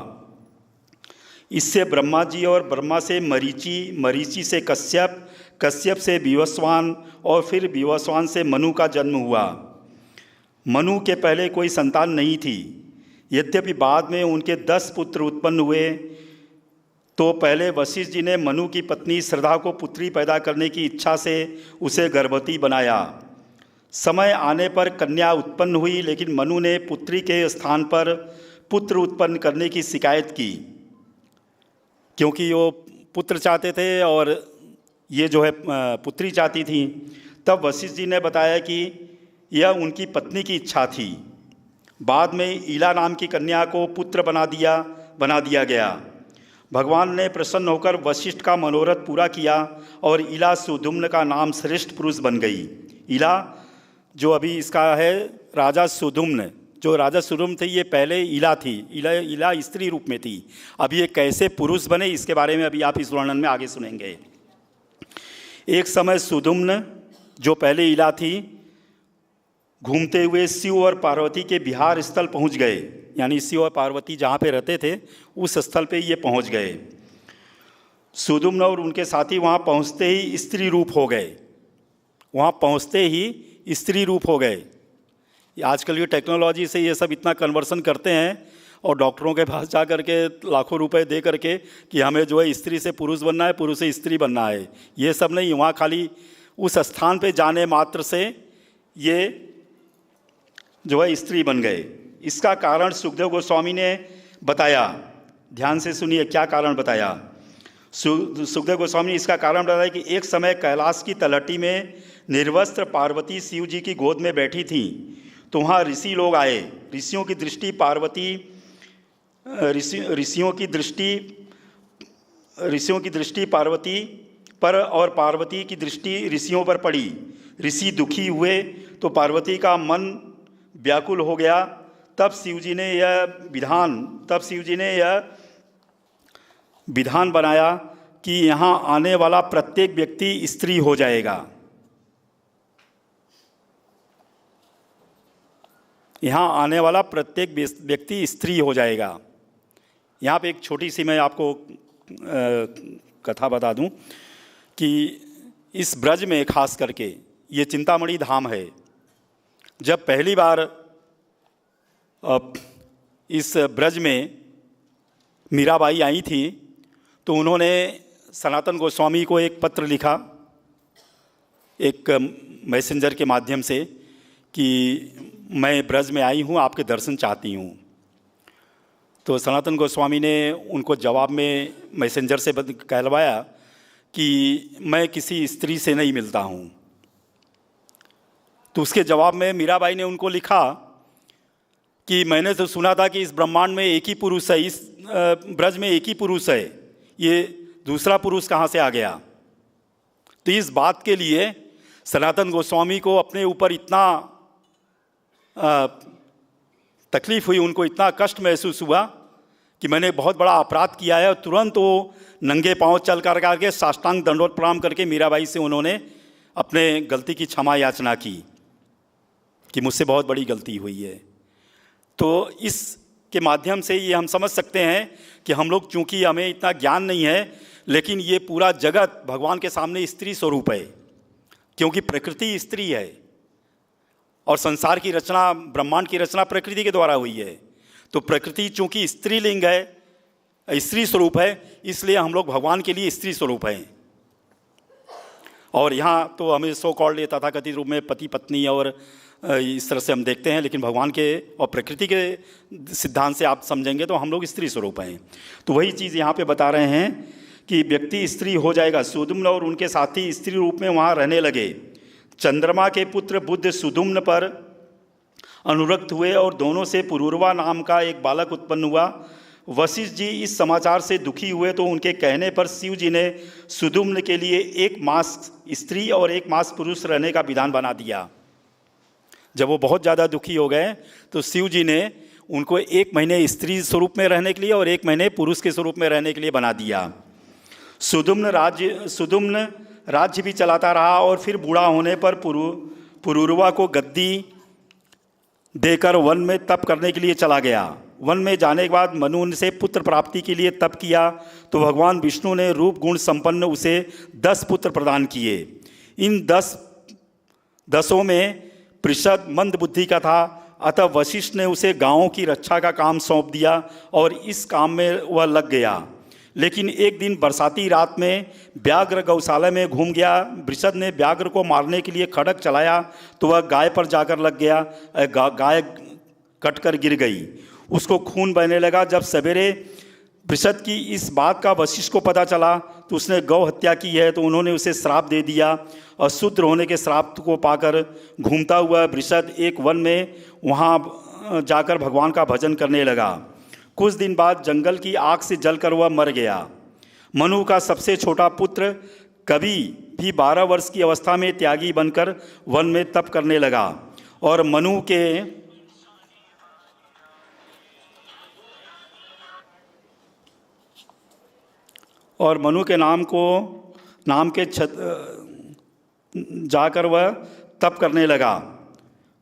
इससे ब्रह्मा जी और ब्रह्मा से मरीचि, मरीचि से कश्यप, कश्यप से विवस्वान और फिर विवस्वान से मनु का जन्म हुआ। मनु के पहले कोई संतान नहीं थी। यद्यपि बाद में उनके 10 पुत्र उत्पन्न हुए, तो पहले वशिष्ठ जी ने मनु की पत्नी श्रद्धा को पुत्री पैदा करने की इच्छा से उसे गर्भवती बनाया। समय आने पर कन्या उत्पन्न हुई, लेकिन मनु ने पुत्री के स्थान पर पुत्र उत्पन्न करने की शिकायत की, क्योंकि वो पुत्र चाहते थे और ये जो है पुत्री चाहती थी। तब वशिष्ठ जी ने बताया कि यह उनकी पत्नी की इच्छा थी। बाद में ईला नाम की कन्या को पुत्र बना दिया गया। भगवान ने प्रसन्न होकर वशिष्ठ का मनोरथ पूरा किया और ईला सुधुम्न का नाम श्रेष्ठ पुरुष बन गई। ईला जो अभी इसका है राजा सुधुम्न, जो राजा सुधुम्न थे ये पहले ईला थी। ईला स्त्री रूप में थी। अब ये कैसे पुरुष बने इसके बारे में अभी आप इस वर्णन में आगे सुनेंगे। एक समय सुधुम्न जो पहले ईला थी घूमते हुए शिव और पार्वती के विहार स्थल पहुंच गए, यानी शिव और पार्वती जहाँ पे रहते थे उस स्थल पे ये पहुंच गए। सुधुम्न और उनके साथी वहाँ पहुँचते ही स्त्री रूप हो गए। आजकल ये टेक्नोलॉजी से ये सब इतना कन्वर्सन करते हैं और डॉक्टरों के पास जा करके लाखों रुपए दे करके कि हमें जो है स्त्री से पुरुष बनना है, पुरुष से स्त्री बनना है। ये सब नहीं, वहाँ खाली उस स्थान पे जाने मात्र से ये जो है स्त्री बन गए। इसका कारण सुखदेव गोस्वामी ने बताया। ध्यान से सुनिए क्या कारण बताया। सुखदेव गोस्वामी ने इसका कारण बताया कि एक समय कैलाश की तलहटी में निर्वस्त्र पार्वती शिव जी की गोद में बैठी थी, तो वहाँ ऋषि लोग आए। ऋषियों की दृष्टि पार्वती पर और पार्वती की दृष्टि ऋषियों पर पड़ी। ऋषि दुखी हुए तो पार्वती का मन व्याकुल हो गया। तब शिव जी ने यह विधान बनाया कि यहाँ आने वाला प्रत्येक व्यक्ति स्त्री हो जाएगा। यहाँ पे एक छोटी सी मैं आपको कथा बता दूं कि इस ब्रज में खास करके ये चिंतामणि धाम है। जब पहली बार इस ब्रज में मीराबाई आई थी तो उन्होंने सनातन गोस्वामी को एक पत्र लिखा, एक मैसेंजर के माध्यम से, कि मैं ब्रज में आई हूँ, आपके दर्शन चाहती हूँ। तो सनातन गोस्वामी ने उनको जवाब में मैसेंजर से कहलवाया कि मैं किसी स्त्री से नहीं मिलता हूँ। तो उसके जवाब में मीराबाई ने उनको लिखा कि मैंने तो सुना था कि इस ब्रह्मांड में एक ही पुरुष है, इस ब्रज में एक ही पुरुष है, ये दूसरा पुरुष कहाँ से आ गया। तो इस बात के लिए सनातन गोस्वामी को अपने ऊपर इतना तकलीफ हुई, उनको इतना कष्ट महसूस हुआ कि मैंने बहुत बड़ा अपराध किया है। और तुरंत वो नंगे पांव चल कर के साष्टांग दंडवत प्रणाम करके मीराबाई से उन्होंने अपने गलती की क्षमा याचना की कि मुझसे बहुत बड़ी गलती हुई है। तो इसके माध्यम से ये हम समझ सकते हैं कि हम लोग, चूँकि हमें इतना ज्ञान नहीं है, लेकिन ये पूरा जगत भगवान के सामने स्त्री स्वरूप है, क्योंकि प्रकृति स्त्री है और संसार की रचना, ब्रह्मांड की रचना प्रकृति के द्वारा हुई है। तो प्रकृति चूँकि स्त्रीलिंग है, स्त्री स्वरूप है, इसलिए हम लोग भगवान के लिए स्त्री स्वरूप हैं। और यहाँ तो हमें सो कॉल्ड तथाकथित रूप में पति पत्नी और इस तरह से हम देखते हैं, लेकिन भगवान के और प्रकृति के सिद्धांत से आप समझेंगे तो हम लोग स्त्री स्वरूप हैं। तो वही चीज़ यहाँ पे बता रहे हैं कि व्यक्ति स्त्री हो जाएगा। सुधुम्न और उनके साथी स्त्री रूप में वहाँ रहने लगे। चंद्रमा के पुत्र बुध सुधुम्न पर अनुरक्त हुए और दोनों से पुरूरवा नाम का एक बालक उत्पन्न हुआ। वशिष्ठ जी इस समाचार से दुखी हुए तो उनके कहने पर शिव जी ने सुधुम्न के लिए 1 मास स्त्री और 1 मास पुरुष रहने का विधान बना दिया। जब वो बहुत ज़्यादा दुखी हो गए तो शिव जी ने उनको 1 महीने स्त्री स्वरूप में रहने के लिए और 1 महीने पुरुष के स्वरूप में रहने के लिए बना दिया। सुधुम्न राज्य भी चलाता रहा और फिर बूढ़ा होने पर पुरूरवा को गद्दी देकर वन में तप करने के लिए चला गया। वन में जाने के बाद मनु से पुत्र प्राप्ति के लिए तप किया तो भगवान विष्णु ने रूप गुण संपन्न उसे 10 पुत्र प्रदान किए। इन 10 में पृषद मंद बुद्धि का था, अतः वशिष्ठ ने उसे गांवों की रक्षा का काम सौंप दिया और इस काम में वह लग गया। लेकिन एक दिन बरसाती रात में व्याघ्र गौशाला में घूम गया। वृषद ने व्याघ्र को मारने के लिए खड्ग चलाया तो वह गाय पर जाकर लग गया। गाय कटकर गिर गई, उसको खून बहने लगा। जब सवेरे वृषद की इस बात का वशिष्ठ को पता चला तो उसने गौ हत्या की है, तो उन्होंने उसे श्राप दे दिया और शूद्र होने के श्राप को पाकर घूमता हुआ वृषद एक वन में वहाँ जाकर भगवान का भजन करने लगा। कुछ दिन बाद जंगल की आग से जलकर वह मर गया। मनु का सबसे छोटा पुत्र कवि भी 12 वर्ष की अवस्था में त्यागी बनकर वन में तप करने लगा और मनु के नाम के जाकर वह तप करने लगा।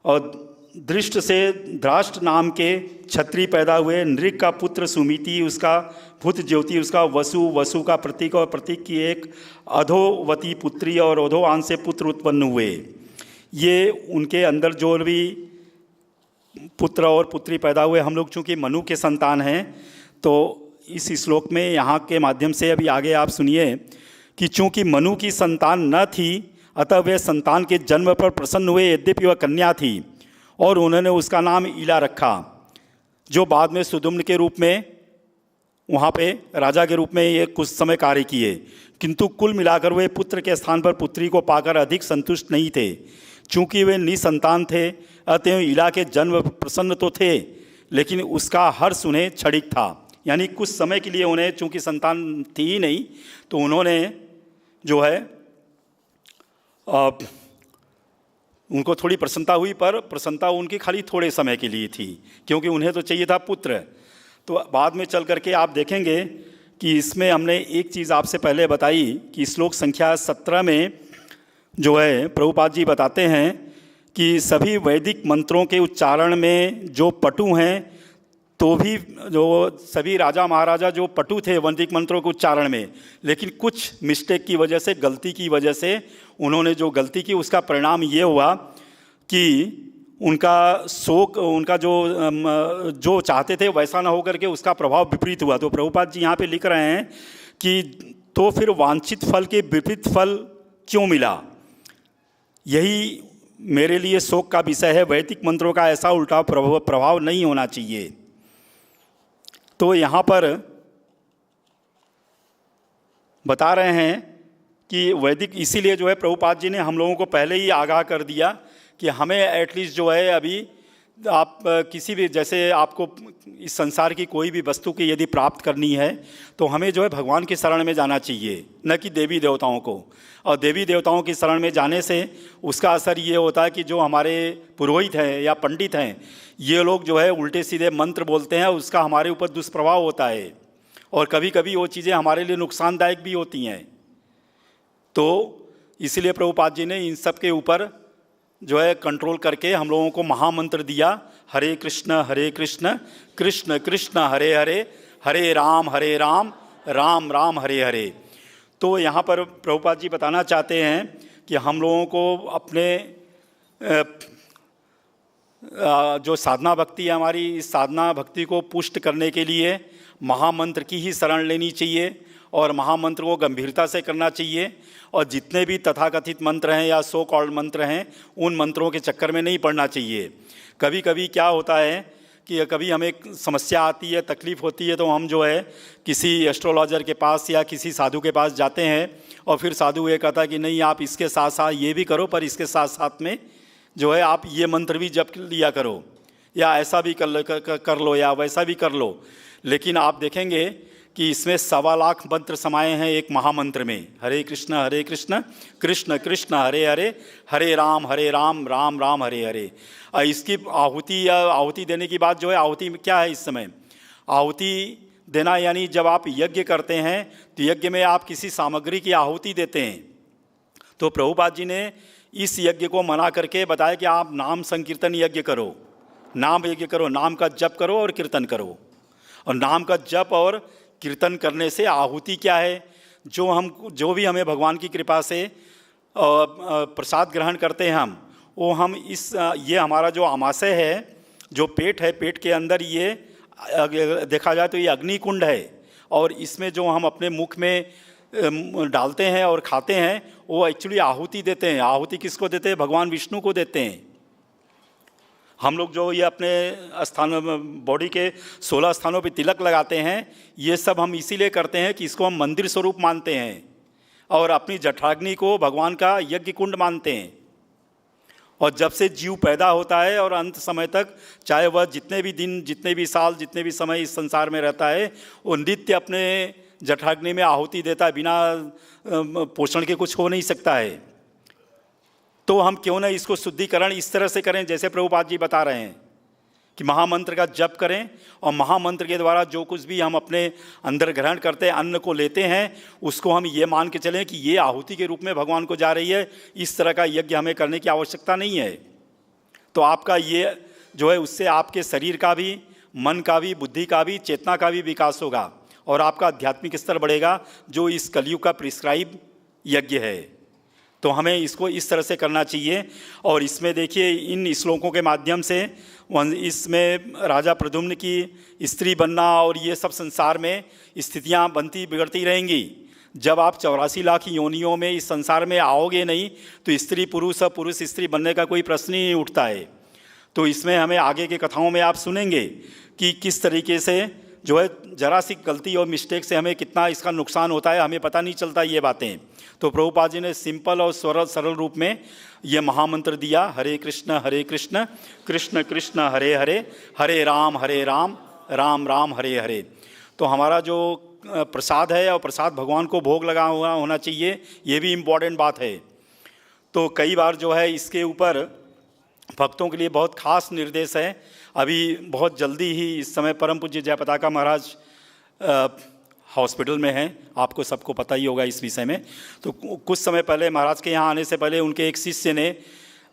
और दृष्ट से धृष्ट नाम के क्षत्रिय पैदा हुए। नृग का पुत्र सुमिति, उसका भूत ज्योति, उसका वसु का प्रतीक और प्रतीक की एक अधोवती पुत्री और अधोआन से पुत्र उत्पन्न हुए। ये उनके अंदर जो भी पुत्र और पुत्री पैदा हुए, हम लोग चूँकि मनु के संतान हैं, तो इस श्लोक में यहाँ के माध्यम से अभी आगे आप सुनिए कि चूँकि मनु की संतान न थी अतः वे संतान के जन्म पर प्रसन्न हुए। यद्यपि वह कन्या थी और उन्होंने उसका नाम ईला रखा, जो बाद में सुदुम्न के रूप में वहाँ पे राजा के रूप में ये कुछ समय कार्य किए। किंतु कुल मिलाकर वे पुत्र के स्थान पर पुत्री को पाकर अधिक संतुष्ट नहीं थे। चूँकि वे निसंतान थे अतः ईला के जन्म प्रसन्न तो थे, लेकिन उसका हर्ष उन्हें क्षणिक था। यानी कुछ समय के लिए उन्हें, चूँकि संतान थी ही नहीं, तो उन्होंने जो है उनको थोड़ी प्रसन्नता हुई, पर प्रसन्नता उनकी खाली थोड़े समय के लिए थी, क्योंकि उन्हें तो चाहिए था पुत्र। तो बाद में चल करके आप देखेंगे कि इसमें हमने एक चीज़ आपसे पहले बताई कि श्लोक संख्या 17 में जो है प्रभुपाद जी बताते हैं कि सभी वैदिक मंत्रों के उच्चारण में जो पटु हैं, तो भी जो सभी राजा महाराजा जो पटु थे वैदिक मंत्रों के उच्चारण में, लेकिन कुछ मिस्टेक की वजह से, गलती की वजह से उन्होंने जो गलती की, उसका परिणाम ये हुआ कि उनका शोक, उनका जो चाहते थे वैसा ना होकर के उसका प्रभाव विपरीत हुआ। तो प्रभुपाद जी यहाँ पे लिख रहे हैं कि तो फिर वांछित फल के विपरीत फल क्यों मिला, यही मेरे लिए शोक का विषय है। वैदिक मंत्रों का ऐसा उल्टा प्रभाव नहीं होना चाहिए। तो यहाँ पर बता रहे हैं कि वैदिक, इसीलिए जो है प्रभुपाद जी ने हम लोगों को पहले ही आगाह कर दिया कि हमें एटलीस्ट जो है अभी आप किसी भी, जैसे आपको इस संसार की कोई भी वस्तु की यदि प्राप्त करनी है तो हमें जो है भगवान की शरण में जाना चाहिए, न कि देवी देवताओं को। और देवी देवताओं की शरण में जाने से उसका असर ये होता है कि जो हमारे पुरोहित हैं या पंडित हैं, ये लोग जो है उल्टे सीधे मंत्र बोलते हैं, उसका हमारे ऊपर दुष्प्रभाव होता है और कभी कभी वो चीज़ें हमारे लिए नुकसानदायक भी होती हैं। तो इसलिए प्रभुपाद जी ने इन सब के ऊपर जो है कंट्रोल करके हम लोगों को महामंत्र दिया, हरे कृष्ण कृष्ण कृष्ण हरे हरे, हरे राम राम राम हरे हरे। तो यहाँ पर प्रभुपाद जी बताना चाहते हैं कि हम लोगों को अपने जो साधना भक्ति है हमारी, इस साधना भक्ति को पुष्ट करने के लिए महामंत्र की ही शरण लेनी चाहिए और महामंत्र को गंभीरता से करना चाहिए। और जितने भी तथाकथित मंत्र हैं या सो कॉल्ड मंत्र हैं, उन मंत्रों के चक्कर में नहीं पड़ना चाहिए। कभी कभी क्या होता है कि कभी हमें समस्या आती है, तकलीफ़ होती है, तो हम जो है किसी एस्ट्रोलॉजर के पास या किसी साधु के पास जाते हैं और फिर साधु ये कहता है कि नहीं, आप इसके साथ साथ ये भी करो, पर इसके साथ साथ में जो है आप ये मंत्र भी जप लिया करो, या ऐसा भी कर लो या वैसा भी कर लो। लेकिन आप देखेंगे कि इसमें 1.25 लाख मंत्र समाये हैं एक महामंत्र में, हरे कृष्ण कृष्ण कृष्ण हरे हरे, हरे राम राम राम हरे हरे। इसकी आहुति देने की बात जो है, आहुति में क्या है इस समय, आहुति देना यानी जब आप यज्ञ करते हैं तो यज्ञ में आप किसी सामग्री की आहुति देते हैं, तो प्रभुपाद जी ने इस यज्ञ को मना करके बताया कि आप नाम संकीर्तन यज्ञ करो, नाम यज्ञ करो, नाम का जप करो और कीर्तन करो। और नाम का जप और कीर्तन करने से आहुति क्या है, जो भी हमें भगवान की कृपा से प्रसाद ग्रहण करते हैं हम ये हमारा जो आमाशय है, जो पेट है, पेट के अंदर ये देखा जाए तो ये अग्निकुंड है, और इसमें जो हम अपने मुख में डालते हैं और खाते हैं वो एक्चुअली आहुति देते हैं। आहुति किसको देते हैं? भगवान विष्णु को देते हैं। हम लोग जो ये अपने स्थान बॉडी के 16 स्थानों पे तिलक लगाते हैं, ये सब हम इसीलिए करते हैं कि इसको हम मंदिर स्वरूप मानते हैं और अपनी जठराग्नि को भगवान का यज्ञ कुंड मानते हैं। और जब से जीव पैदा होता है और अंत समय तक, चाहे वह जितने भी दिन, जितने भी साल, जितने भी समय इस संसार में रहता है, वो नित्य अपने जठराग्नि में आहुति देता है। बिना पोषण के कुछ हो नहीं सकता है। तो हम क्यों ना इसको शुद्धिकरण इस तरह से करें जैसे प्रभुपाद जी बता रहे हैं कि महामंत्र का जप करें, और महामंत्र के द्वारा जो कुछ भी हम अपने अंदर ग्रहण करते हैं, अन्न को लेते हैं, उसको हम ये मान के चलें कि ये आहुति के रूप में भगवान को जा रही है। इस तरह का यज्ञ हमें करने की आवश्यकता नहीं है। तो आपका ये जो है, उससे आपके शरीर का भी, मन का भी, बुद्धि का भी, चेतना का भी विकास होगा और आपका आध्यात्मिक स्तर बढ़ेगा, जो इस कलयुग का प्रिस्क्राइब यज्ञ है। तो हमें इसको इस तरह से करना चाहिए। और इसमें देखिए, इन श्लोकों के माध्यम से इसमें राजा प्रद्युम्न की स्त्री बनना और ये सब संसार में स्थितियां बनती बिगड़ती रहेंगी। जब आप 84 लाख योनियों में इस संसार में आओगे नहीं, तो स्त्री पुरुष और पुरुष स्त्री बनने का कोई प्रश्न ही नहीं उठता है। तो इसमें हमें आगे के कथाओं में आप सुनेंगे कि किस तरीके से जो है जरा सी गलती और मिस्टेक से हमें कितना इसका नुकसान होता है, हमें पता नहीं चलता ये बातें। तो प्रभुपाद जी ने सिंपल और सरल रूप में ये महामंत्र दिया, हरे कृष्ण कृष्ण कृष्ण हरे हरे, हरे राम राम राम हरे हरे। तो हमारा जो प्रसाद है, और प्रसाद भगवान को भोग लगा हुआ होना चाहिए, ये भी इम्पॉर्टेंट बात है। तो कई बार जो है इसके ऊपर भक्तों के लिए बहुत खास निर्देश है। अभी बहुत जल्दी ही इस समय परम पूज्य जयपताका महाराज हॉस्पिटल में हैं, आपको सबको पता ही होगा इस विषय में। तो कुछ समय पहले महाराज के यहाँ आने से पहले उनके एक शिष्य ने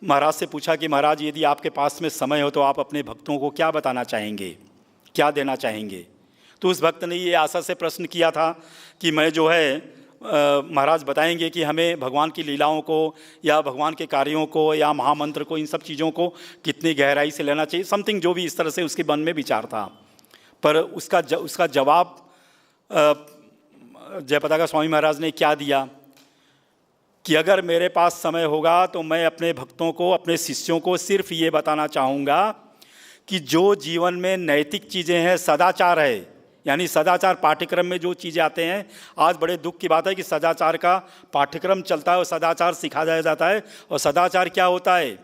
महाराज से पूछा कि महाराज, यदि आपके पास में समय हो तो आप अपने भक्तों को क्या बताना चाहेंगे, क्या देना चाहेंगे? तो उस भक्त ने ये आशा से प्रश्न किया था कि मैं जो है महाराज बताएंगे कि हमें भगवान की लीलाओं को या भगवान के कार्यों को या महामंत्र को, इन सब चीज़ों को कितनी गहराई से लेना चाहिए, समथिंग जो भी इस तरह से उसके मन में विचार था। पर उसका जवाब जयपताका स्वामी महाराज ने क्या दिया कि अगर मेरे पास समय होगा तो मैं अपने भक्तों को, अपने शिष्यों को सिर्फ ये बताना चाहूँगा कि जो जीवन में नैतिक चीज़ें हैं, सदाचार है, यानी सदाचार पाठ्यक्रम में जो चीज़ें आते हैं, आज बड़े दुख की बात है कि सदाचार का पाठ्यक्रम चलता है और सदाचार सिखाया जाता है। और सदाचार क्या होता है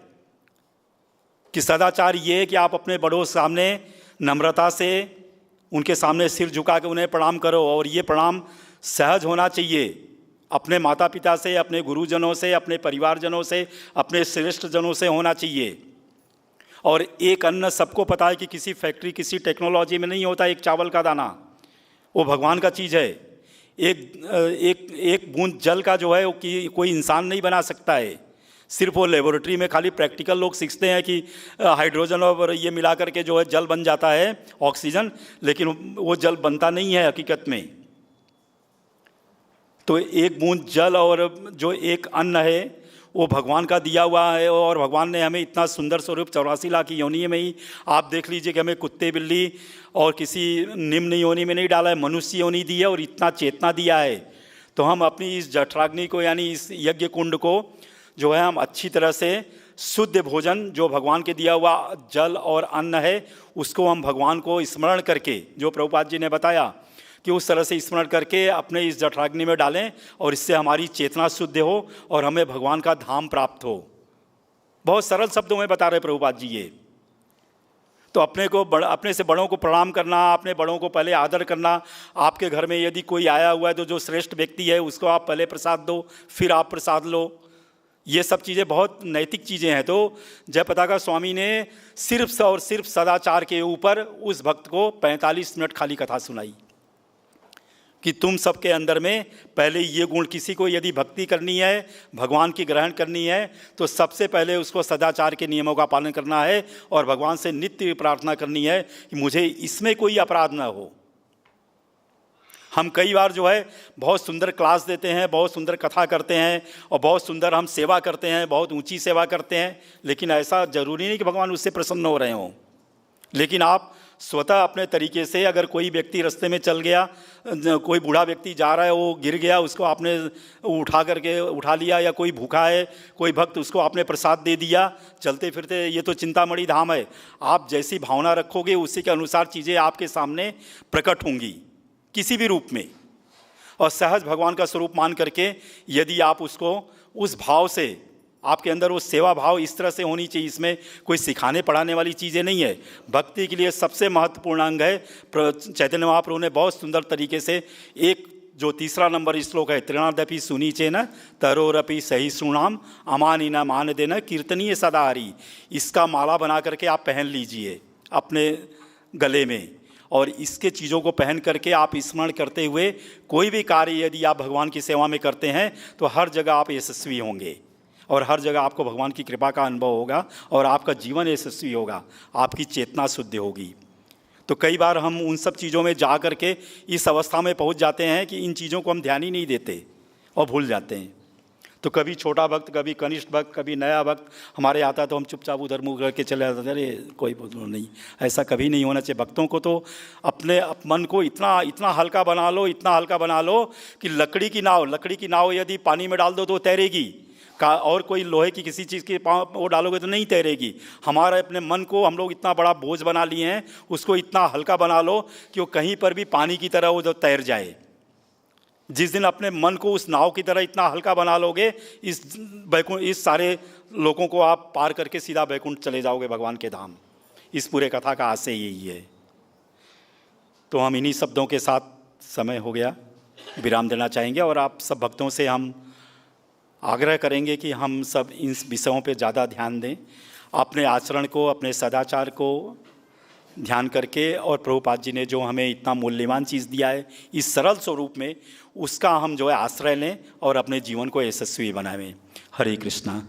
कि सदाचार ये है कि आप अपने बड़ों सामने नम्रता से उनके सामने सिर झुका के उन्हें प्रणाम करो, और ये प्रणाम सहज होना चाहिए। अपने माता पिता से, अपने गुरुजनों से, अपने परिवारजनों से, अपने श्रेष्ठ जनों से होना चाहिए। और एक अन्न सबको पता है कि किसी फैक्ट्री, किसी टेक्नोलॉजी में नहीं होता एक चावल का दाना, वो भगवान का चीज़ है। एक बूंद जल का जो है वो कोई इंसान नहीं बना सकता है। सिर्फ वो लेबोरेटरी में खाली प्रैक्टिकल लोग सीखते हैं कि हाइड्रोजन और ये मिला करके जो है जल बन जाता है, ऑक्सीजन, लेकिन वो जल बनता नहीं है हकीकत में। तो एक बूंद जल और जो एक अन्न है वो भगवान का दिया हुआ है। और भगवान ने हमें इतना सुंदर स्वरूप 84 लाख की योनि में ही, आप देख लीजिए कि हमें कुत्ते बिल्ली और किसी निम्न योनि में नहीं डाला है, मनुष्य योनि दी है और इतना चेतना दिया है। तो हम अपनी इस जठराग्नि को, यानी इस यज्ञ कुंड को जो है, हम अच्छी तरह से शुद्ध भोजन जो भगवान के दिया हुआ जल और अन्न है, उसको हम भगवान को स्मरण करके, जो प्रभुपाद जी ने बताया कि उस तरह से स्मरण करके अपने इस जठराग्नि में डालें, और इससे हमारी चेतना शुद्ध हो और हमें भगवान का धाम प्राप्त हो। बहुत सरल शब्दों में बता रहे प्रभुपाद जी ये। तो अपने से बड़ों को प्रणाम करना, अपने बड़ों को पहले आदर करना। आपके घर में यदि कोई आया हुआ है तो जो श्रेष्ठ व्यक्ति है उसको आप पहले प्रसाद दो, फिर आप प्रसाद लो। ये सब चीज़ें बहुत नैतिक चीज़ें हैं। तो जयपताका स्वामी ने सिर्फ और सिर्फ सदाचार के ऊपर उस भक्त को 45 मिनट खाली कथा सुनाई। कि तुम सबके अंदर में पहले ये गुण, किसी को यदि भक्ति करनी है, भगवान की ग्रहण करनी है, तो सबसे पहले उसको सदाचार के नियमों का पालन करना है और भगवान से नित्य प्रार्थना करनी है कि मुझे इसमें कोई अपराध ना हो। हम कई बार जो है बहुत सुंदर क्लास देते हैं, बहुत सुंदर कथा करते हैं और बहुत सुंदर हम सेवा करते हैं, बहुत ऊंची सेवा करते हैं, लेकिन ऐसा जरूरी नहीं कि भगवान उससे प्रसन्न हो रहे हों। लेकिन आप स्वतः अपने तरीके से, अगर कोई व्यक्ति रास्ते में चल गया, कोई बूढ़ा व्यक्ति जा रहा है, वो गिर गया, उसको आपने उठा लिया, या कोई भूखा है, कोई भक्त, उसको आपने प्रसाद दे दिया चलते फिरते, ये तो चिंतामणि धाम है। आप जैसी भावना रखोगे उसी के अनुसार चीज़ें आपके सामने प्रकट होंगी किसी भी रूप में। और सहज भगवान का स्वरूप मान करके यदि आप उसको उस भाव से, आपके अंदर वो सेवा भाव इस तरह से होनी चाहिए, इसमें कोई सिखाने पढ़ाने वाली चीज़ें नहीं है। भक्ति के लिए सबसे महत्वपूर्ण अंग है, चैतन्य महाप्रभु ने बहुत सुंदर तरीके से एक जो 3 नंबर श्लोक है, तृणादपि सुनीचेन तरोरपि सहिष्णुनाम अमानिना मान देना कीर्तनीय सदा हरि, इसका माला बना करके आप पहन लीजिए अपने गले में, और इसके चीज़ों को पहन करके आप स्मरण करते हुए कोई भी कार्य यदि आप भगवान की सेवा में करते हैं तो हर जगह आप यशस्वी होंगे और हर जगह आपको भगवान की कृपा का अनुभव होगा और आपका जीवन यशस्वी होगा, आपकी चेतना शुद्ध होगी। तो कई बार हम उन सब चीज़ों में जा कर के इस अवस्था में पहुंच जाते हैं कि इन चीज़ों को हम ध्यान ही नहीं देते और भूल जाते हैं। तो कभी छोटा भक्त, कभी कनिष्ठ भक्त, कभी नया भक्त हमारे आता तो हम चुपचाप उधर मुँह करके चले जाते, अरे कोई नहीं, ऐसा कभी नहीं होना चाहिए। भक्तों को तो अपने मन को इतना हल्का बना लो, इतना हल्का बना लो कि लकड़ी की नाव यदि पानी में डाल दो तो तैरेगी, और कोई लोहे की किसी चीज़ की वो डालोगे तो नहीं तैरेगी। हमारे अपने मन को हम लोग इतना बड़ा बोझ बना लिए हैं, उसको इतना हल्का बना लो कि वो कहीं पर भी पानी की तरह वो तैर जाए। जिस दिन अपने मन को उस नाव की तरह इतना हल्का बना लोगे, इस सारे लोगों को आप पार करके सीधा बैकुंठ चले जाओगे, भगवान के धाम। इस पूरे कथा का आशय यही है। तो हम इन्हीं शब्दों के साथ, समय हो गया, विराम देना चाहेंगे और आप सब भक्तों से हम आग्रह करेंगे कि हम सब इन विषयों पे ज़्यादा ध्यान दें, अपने आचरण को, अपने सदाचार को ध्यान करके, और प्रभुपाद जी ने जो हमें इतना मूल्यवान चीज़ दिया है इस सरल स्वरूप में, उसका हम जो है आश्रय लें और अपने जीवन को यशस्वी बनाएं। हरे कृष्णा।